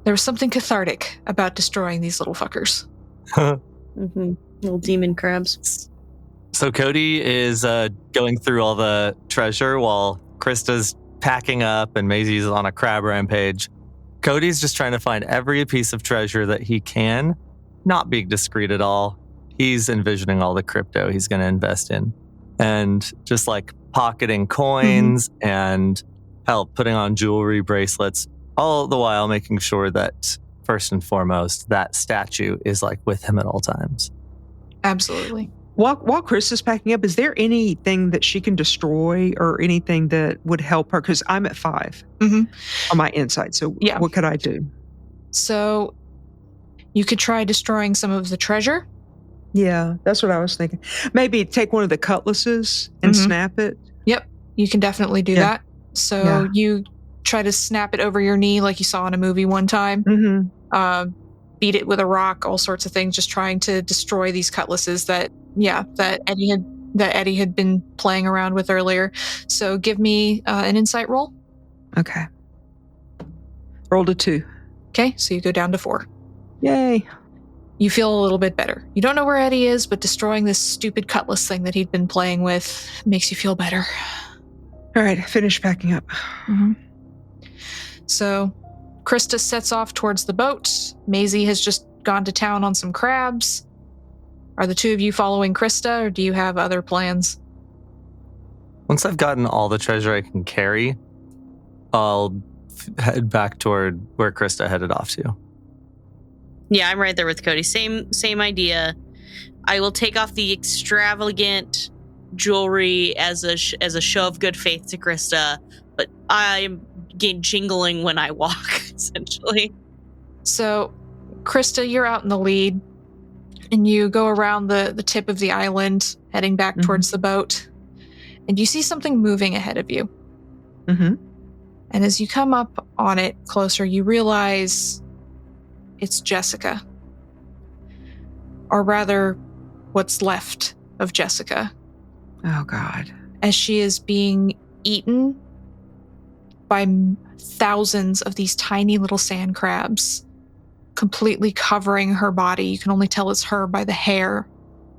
Speaker 1: There was something cathartic about destroying these little fuckers.
Speaker 2: Little demon crabs.
Speaker 4: So Cody is going through all the treasure while Krista's packing up and Maisie's on a crab rampage. Cody's just trying to find every piece of treasure that he can, not being discreet at all. He's envisioning all the crypto he's going to invest in and just like pocketing coins and putting on jewelry bracelets, all the while making sure that first and foremost, that statue is like with him at all times.
Speaker 1: Absolutely.
Speaker 3: While Chris is packing up, is there anything that she can destroy or anything that would help her? Because I'm at 5 on my insight. So what could I do?
Speaker 1: So you could try destroying some of the treasure.
Speaker 3: Yeah, that's what I was thinking. Maybe take one of the cutlasses and snap it.
Speaker 1: Yep, you can definitely do that. So you try to snap it over your knee like you saw in a movie one time. Beat it with a rock, all sorts of things, just trying to destroy these cutlasses that Eddie had been playing around with earlier. So give me an insight roll.
Speaker 3: Okay. Rolled a 2.
Speaker 1: Okay, so you go down to 4.
Speaker 3: Yay.
Speaker 1: You feel a little bit better. You don't know where Eddie is, but destroying this stupid cutlass thing that he'd been playing with makes you feel better.
Speaker 3: All right, finish packing up.
Speaker 1: So Krista sets off towards the boat. Maisie has just gone to town on some crabs. Are the two of you following Krista, or do you have other plans?
Speaker 4: Once I've gotten all the treasure I can carry, I'll head back toward where Krista headed off to.
Speaker 2: Yeah, I'm right there with Cody. Same idea. I will take off the extravagant jewelry as a show of good faith to Krista, but I'm jingling when I walk, essentially.
Speaker 1: So, Krista, you're out in the lead, and you go around the tip of the island, heading back towards the boat, and you see something moving ahead of you. And as you come up on it closer, you realize it's Jessica. Or rather, what's left of Jessica.
Speaker 3: Oh, God.
Speaker 1: As she is being eaten by thousands of these tiny little sand crabs, completely covering her body. You can only tell it's her by the hair.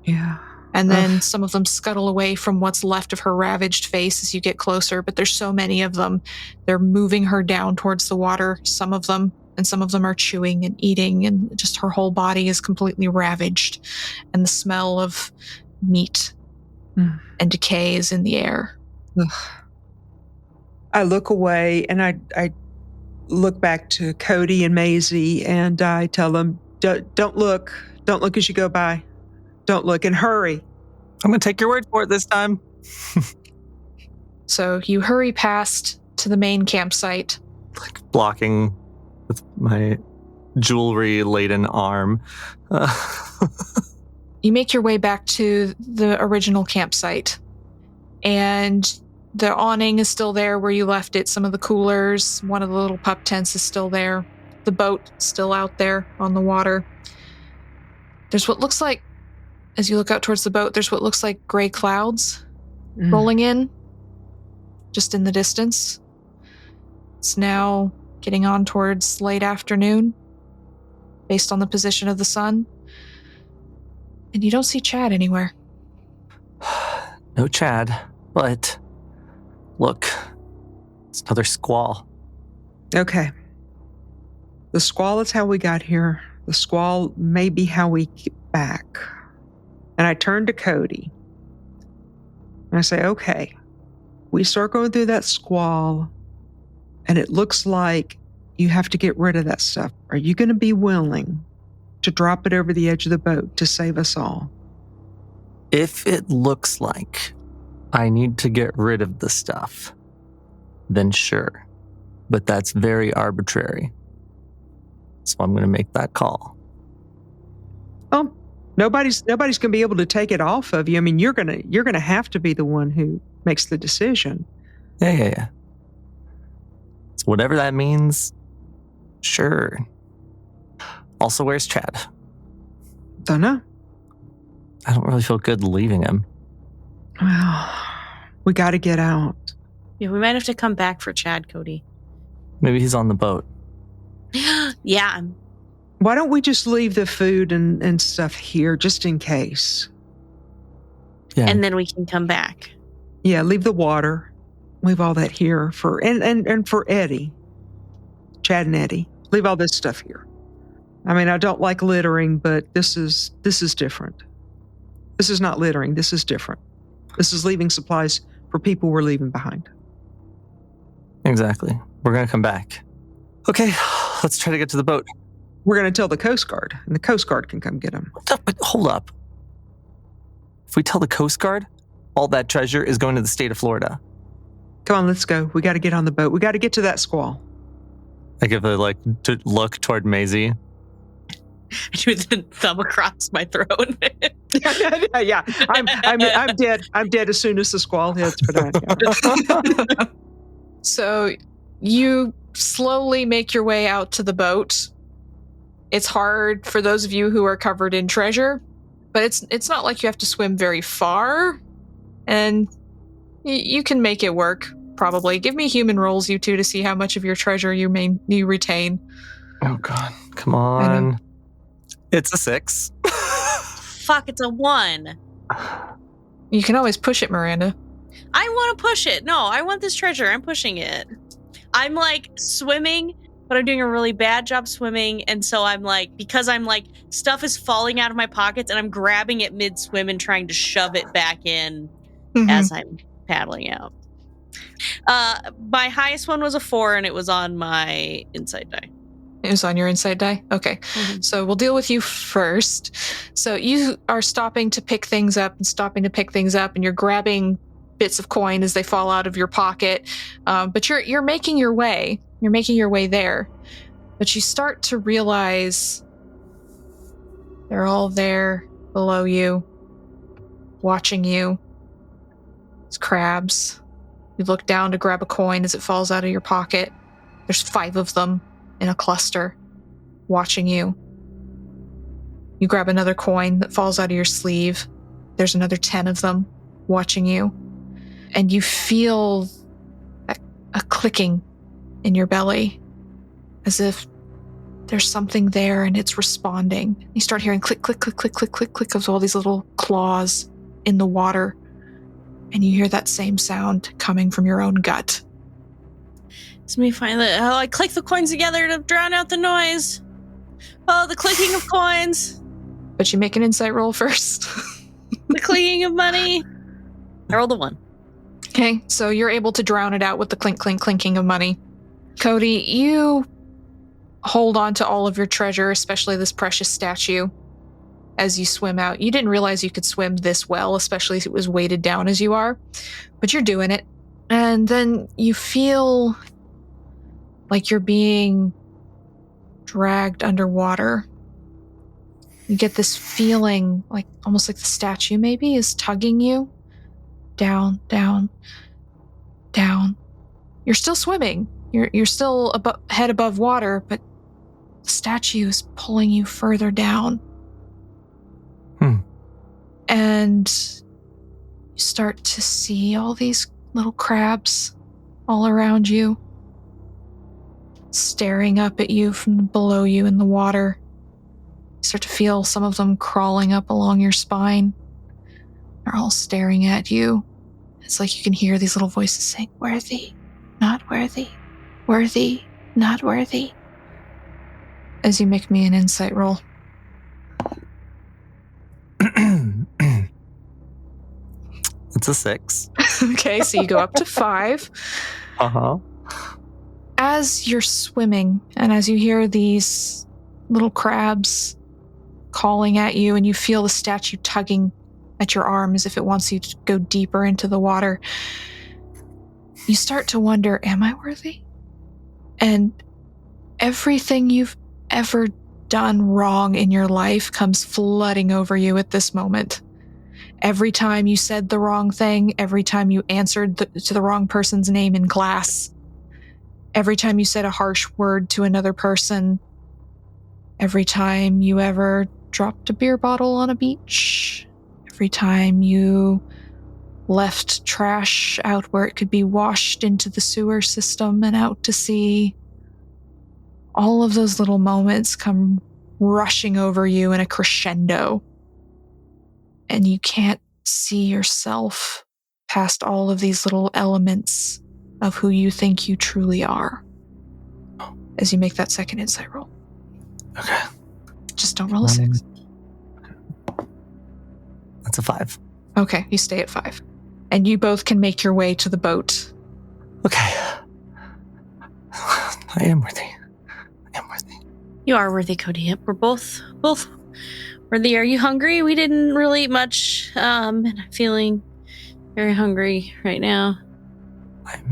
Speaker 3: Yeah.
Speaker 1: And then some of them scuttle away from what's left of her ravaged face as you get closer, but there's so many of them. They're moving her down towards the water, some of them, and some of them are chewing and eating, and just her whole body is completely ravaged. And the smell of meat and decay is in the air.
Speaker 3: I look away and I look back to Cody and Maisie and I tell them, don't look as you go by. Don't look and hurry.
Speaker 4: I'm going to take your word for it this time.
Speaker 1: So you hurry past to the main campsite.
Speaker 4: Like blocking with my jewelry-laden arm.
Speaker 1: You make your way back to the original campsite. And the awning is still there where you left it. Some of the coolers, one of the little pup tents is still there. The boat still out there on the water. There's what looks like, as you look out towards the boat, there's what looks like gray clouds rolling in, just in the distance. It's now getting on towards late afternoon, based on the position of the sun. And you don't see Chad anywhere.
Speaker 4: No Chad, but look, it's another squall.
Speaker 3: Okay. The squall is how we got here. The squall may be how we get back. And I turn to Cody. And I say, okay, we start going through that squall, and it looks like you have to get rid of that stuff. Are you going to be willing to drop it over the edge of the boat to save us all?
Speaker 4: If it looks like I need to get rid of the stuff, then sure. But that's very arbitrary. So I'm going to make that call.
Speaker 3: Oh, nobody's going to be able to take it off of you. I mean, you're going to have to be the one who makes the decision.
Speaker 4: Yeah. So whatever that means, sure. Also, where's Chad?
Speaker 3: Don't know.
Speaker 4: I don't really feel good leaving him.
Speaker 3: Well, we got to get out.
Speaker 2: Yeah, we might have to come back for Chad, Cody.
Speaker 4: Maybe he's on the boat.
Speaker 2: Yeah.
Speaker 3: Why don't we just leave the food and stuff here just in case?
Speaker 4: Yeah.
Speaker 2: And then we can come back.
Speaker 3: Yeah, leave the water. Leave all that here for and for Eddie. Chad and Eddie. Leave all this stuff here. I mean, I don't like littering, but this is different. This is not littering. This is different. This is leaving supplies for people we're leaving behind.
Speaker 4: Exactly. We're going to come back. Okay, let's try to get to the boat.
Speaker 3: We're going to tell the Coast Guard, and the Coast Guard can come get them.
Speaker 4: But hold up. If we tell the Coast Guard, all that treasure is going to the state of Florida.
Speaker 3: Come on, let's go. We got to get on the boat. We got to get to that squall.
Speaker 4: I give a look toward Maisie.
Speaker 2: I do the thumb across my throat.
Speaker 3: Yeah. I'm dead. I'm dead as soon as the squall hits. But
Speaker 1: So you slowly make your way out to the boat. It's hard for those of you who are covered in treasure, but it's not like you have to swim very far, and you can make it work, probably. Give me human rolls, you two, to see how much of your treasure you retain.
Speaker 4: Oh, God. Come on. It's a 6.
Speaker 2: Fuck, it's a 1.
Speaker 1: You can always push it, Miranda.
Speaker 2: I want to push it. No, I want this treasure. I'm pushing it. I'm like swimming, but I'm doing a really bad job swimming. And so I'm like, because I'm like, stuff is falling out of my pockets and I'm grabbing it mid-swim and trying to shove it back in as I'm paddling out. My highest one was a 4 and it was on my insight die.
Speaker 1: It was on your insight die? Okay. Mm-hmm. So we'll deal with you first. So you are stopping to pick things up, and you're grabbing bits of coin as they fall out of your pocket. But you're making your way. You're making your way there. But you start to realize they're all there below you, watching you. It's crabs. You look down to grab a coin as it falls out of your pocket. There's 5 of them in a cluster, watching you. You grab another coin that falls out of your sleeve. There's another 10 of them watching you. And you feel a clicking in your belly, as if there's something there and it's responding. You start hearing click, click, click, click, click, click, click of all these little claws in the water, and you hear that same sound coming from your own gut.
Speaker 2: It's me finally. Oh, I click the coins together to drown out the noise. Oh, the clicking of coins.
Speaker 1: But you make an insight roll first.
Speaker 2: The clinking of money. I rolled a 1.
Speaker 1: Okay, so you're able to drown it out with the clink, clink, clinking of money. Cody, you hold on to all of your treasure, especially this precious statue, as you swim out. You didn't realize you could swim this well, especially if it was weighted down as you are, but you're doing it. And then you feel like you're being dragged underwater. You get this feeling, like almost like the statue maybe is tugging you down, down, down. You're still swimming. You're still head above water, but the statue is pulling you further down. And you start to see all these little crabs all around you, staring up at you from below you in the water. You start to feel some of them crawling up along your spine. They're all staring at you. It's like you can hear these little voices saying, worthy, not worthy, worthy, not worthy. As you make me an insight roll.
Speaker 4: It's a 6.
Speaker 1: Okay, so you go up to 5.
Speaker 4: Uh-huh.
Speaker 1: As you're swimming and as you hear these little crabs calling at you and you feel the statue tugging at your arm as if it wants you to go deeper into the water, you start to wonder, am I worthy? And everything you've ever done wrong in your life comes flooding over you at this moment. Every time you said the wrong thing, every time you answered to the wrong person's name in class, every time you said a harsh word to another person, every time you ever dropped a beer bottle on a beach, every time you left trash out where it could be washed into the sewer system and out to sea, all of those little moments come rushing over you in a crescendo. And you can't see yourself past all of these little elements of who you think you truly are as you make that second insight roll.
Speaker 4: Okay.
Speaker 1: Just don't roll a 6.
Speaker 4: That's a 5.
Speaker 1: Okay, you stay at 5. And you both can make your way to the boat.
Speaker 4: Okay. I am worthy.
Speaker 2: You are worthy, Cody. We're both worthy. Are you hungry? We didn't really eat much, and I'm feeling very hungry right now.
Speaker 4: I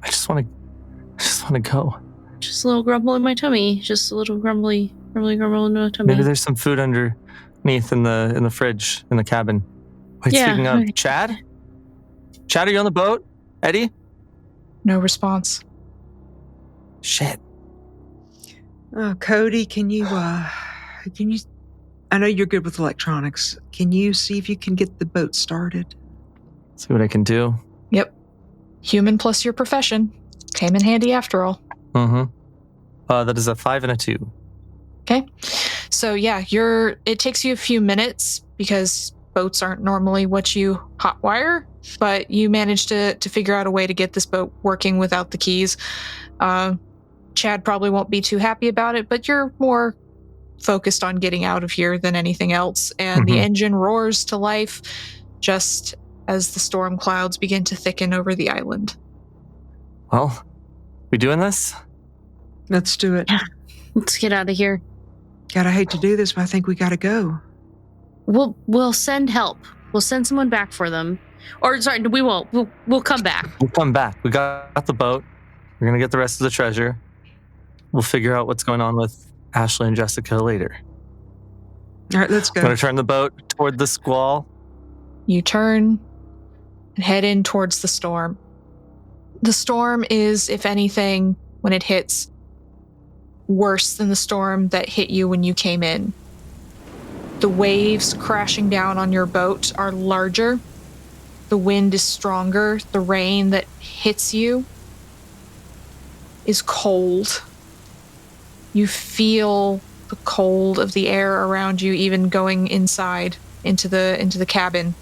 Speaker 4: just want to go.
Speaker 2: Just a little grumble in my tummy. Just a little grumbly grumble in my tummy.
Speaker 4: Maybe there's some food underneath in the fridge in the cabin. Wait,
Speaker 2: Yeah.
Speaker 4: Speaking of, Chad, are you on the boat? Eddie?
Speaker 1: No response.
Speaker 4: Shit.
Speaker 3: Oh, Cody, can you, I know you're good with electronics. Can you see if you can get the boat started?
Speaker 4: See what I can do.
Speaker 1: Yep. Human plus your profession. Came in handy after all.
Speaker 4: Mm-hmm. That is a 5 and a 2.
Speaker 1: Okay. So yeah, it takes you a few minutes because boats aren't normally what you hotwire, but you managed to figure out a way to get this boat working without the keys. Chad probably won't be too happy about it, but you're more focused on getting out of here than anything else. And the engine roars to life just as the storm clouds begin to thicken over the island.
Speaker 4: Well, we doing this?
Speaker 3: Let's do it.
Speaker 2: Yeah. Let's get out of here.
Speaker 3: God, I hate to do this, but I think we gotta go.
Speaker 2: We'll send help. We'll send someone back for them. Or sorry, we won't. We'll come back.
Speaker 4: We'll come back. We got the boat. We're gonna get the rest of the treasure. We'll figure out what's going on with Ashley and Jessica later.
Speaker 3: All right, let's go.
Speaker 4: I'm gonna turn the boat toward the squall.
Speaker 1: You turn and head in towards the storm. The storm is, if anything, when it hits, worse than the storm that hit you when you came in. The waves crashing down on your boat are larger. The wind is stronger. The rain that hits you is cold. You feel the cold of the air around you, even going inside into the cabin.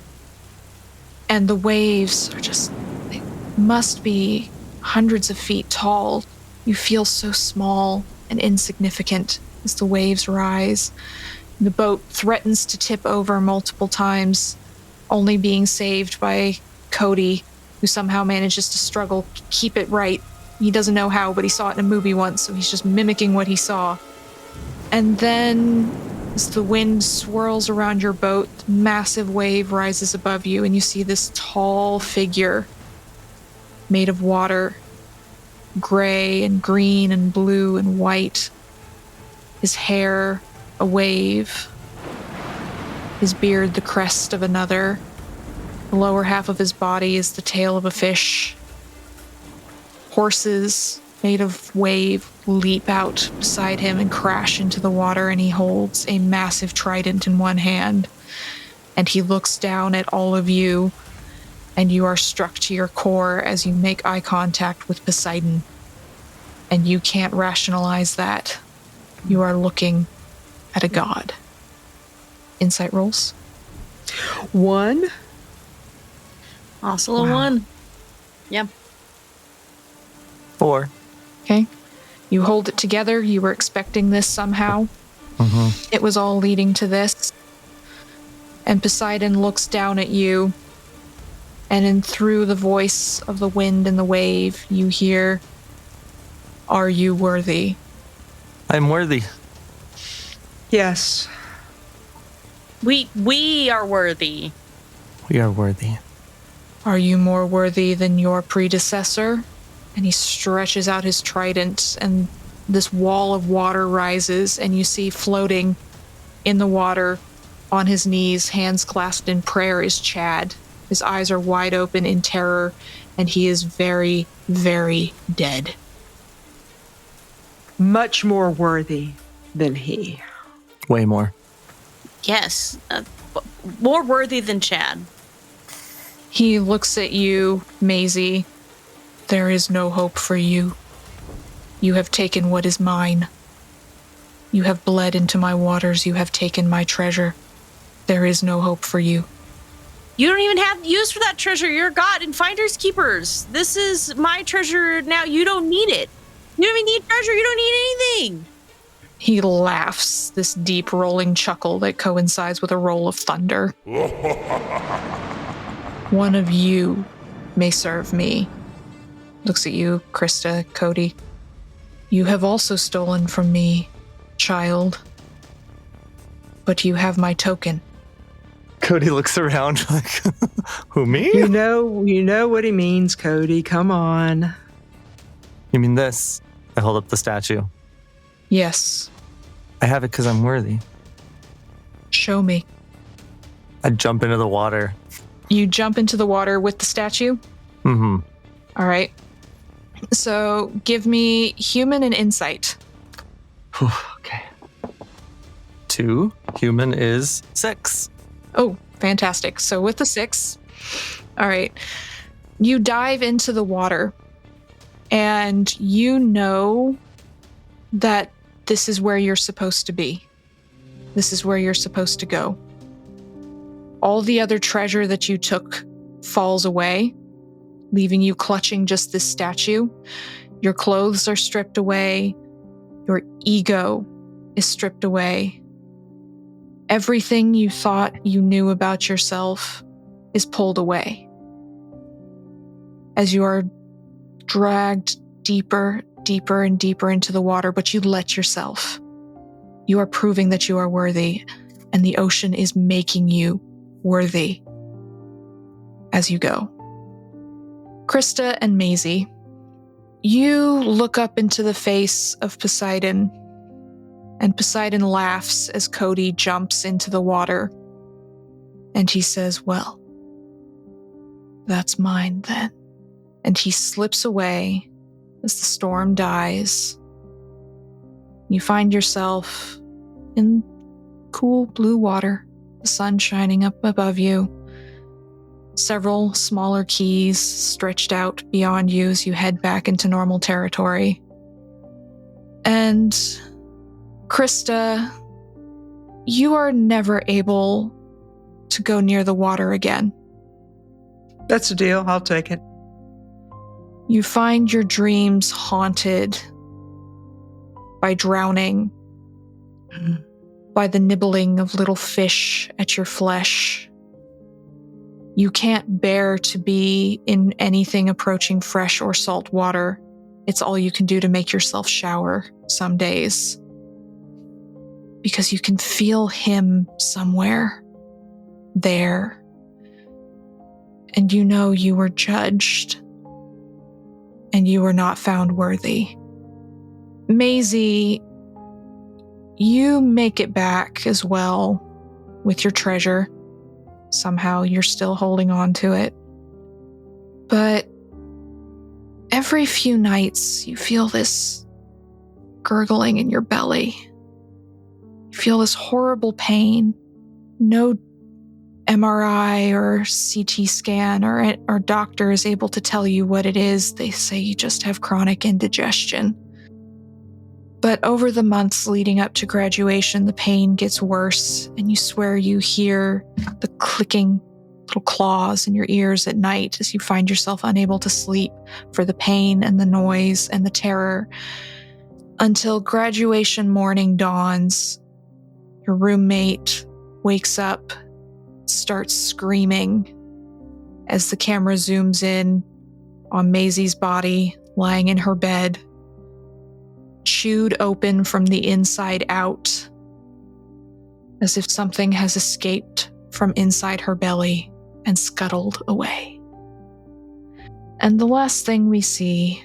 Speaker 1: And the waves are just, they must be hundreds of feet tall. You feel so small and insignificant as the waves rise. The boat threatens to tip over multiple times, only being saved by Cody, who somehow manages to struggle, keep it right. He doesn't know how, but he saw it in a movie once, so he's just mimicking what he saw. And then, as the wind swirls around your boat, a massive wave rises above you, and you see this tall figure made of water, gray and green and blue and white. His hair, a wave. His beard, the crest of another. The lower half of his body is the tail of a fish. Horses made of wave leap out beside him and crash into the water, and he holds a massive trident in one hand. And he looks down at all of you, and you are struck to your core as you make eye contact with Poseidon. And you can't rationalize that. You are looking at a god. Insight rolls.
Speaker 3: 1.
Speaker 2: Also a 1. Yeah.
Speaker 4: 4.
Speaker 1: Okay. You hold it together. You were expecting this somehow.
Speaker 4: Mm-hmm.
Speaker 1: It was all leading to this. And Poseidon looks down at you, and in through the voice of the wind and the wave, you hear, "Are you worthy?"
Speaker 4: I'm worthy.
Speaker 3: Yes.
Speaker 2: We are worthy.
Speaker 4: We are worthy.
Speaker 1: Are you more worthy than your predecessor? And he stretches out his trident, and this wall of water rises, and you see floating in the water on his knees, hands clasped in prayer, is Chad. His eyes are wide open in terror, and he is very, very dead.
Speaker 3: Much more worthy than he.
Speaker 4: Way more.
Speaker 2: Yes. More worthy than Chad.
Speaker 1: He looks at you, Maisie. There is no hope for you. You have taken what is mine. You have bled into my waters. You have taken my treasure. There is no hope for you.
Speaker 2: You don't even have use for that treasure. You're God and finders keepers. This is my treasure now. You don't need it. You don't even need treasure. You don't need anything.
Speaker 1: He laughs, this deep rolling chuckle that coincides with a roll of thunder. One of you may serve me. Looks at you, Krista, Cody. You have also stolen from me, child. But you have my token.
Speaker 4: Cody looks around like, who, me?
Speaker 3: You know what he means, Cody. Come on.
Speaker 4: You mean this? I hold up the statue.
Speaker 1: Yes.
Speaker 4: I have it because I'm worthy.
Speaker 1: Show me.
Speaker 4: I jump into the water.
Speaker 1: You jump into the water with the statue?
Speaker 4: Mm-hmm.
Speaker 1: All right. So give me human and insight.
Speaker 4: Okay. 2. Human is 6.
Speaker 1: Oh, fantastic. So with the 6, all right, you dive into the water, and you know that this is where you're supposed to be. This is where you're supposed to go. All the other treasure that you took falls away, leaving you clutching just this statue. Your clothes are stripped away. Your ego is stripped away. Everything you thought you knew about yourself is pulled away. As you are dragged deeper, deeper, and deeper into the water, but you let yourself. You are proving that you are worthy, and the ocean is making you worthy as you go. Krista and Maisie, you look up into the face of Poseidon, and Poseidon laughs as Cody jumps into the water, and he says, "Well, that's mine then." And he slips away as the storm dies. You find yourself in cool blue water, the sun shining up above you. Several smaller keys stretched out beyond you as you head back into normal territory. And Krista, you are never able to go near the water again.
Speaker 3: That's the deal. I'll take it.
Speaker 1: You find your dreams haunted by drowning, by the nibbling of little fish at your flesh. You can't bear to be in anything approaching fresh or salt water. It's all you can do to make yourself shower some days. Because you can feel him somewhere there. And you know you were judged. And you were not found worthy. Maisie, you make it back as well with your treasure. Somehow you're still holding on to it. But every few nights you feel this gurgling in your belly. You feel this horrible pain. No MRI or CT scan or doctor is able to tell you what it is. They say you just have chronic indigestion. But over the months leading up to graduation, the pain gets worse, and you swear you hear the clicking little claws in your ears at night as you find yourself unable to sleep for the pain and the noise and the terror. Until graduation morning dawns, your roommate wakes up, starts screaming as the camera zooms in on Maisie's body lying in her bed, chewed open from the inside out, as if something has escaped from inside her belly and scuttled away. And the last thing we see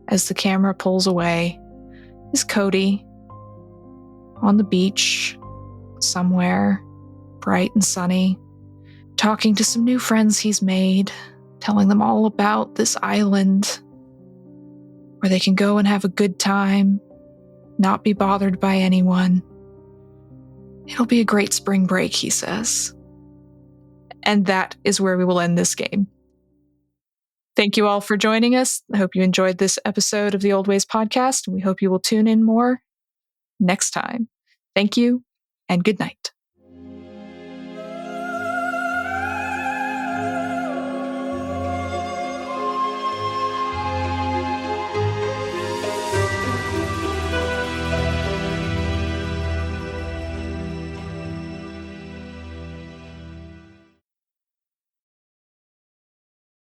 Speaker 1: as the camera pulls away is Cody on the beach somewhere bright and sunny, talking to some new friends he's made, telling them all about this island where they can go and have a good time, not be bothered by anyone. It'll be a great spring break, he says. And that is where we will end this game. Thank you all for joining us. I hope you enjoyed this episode of the Old Ways podcast, and we hope you will tune in more next time. Thank you, and good night.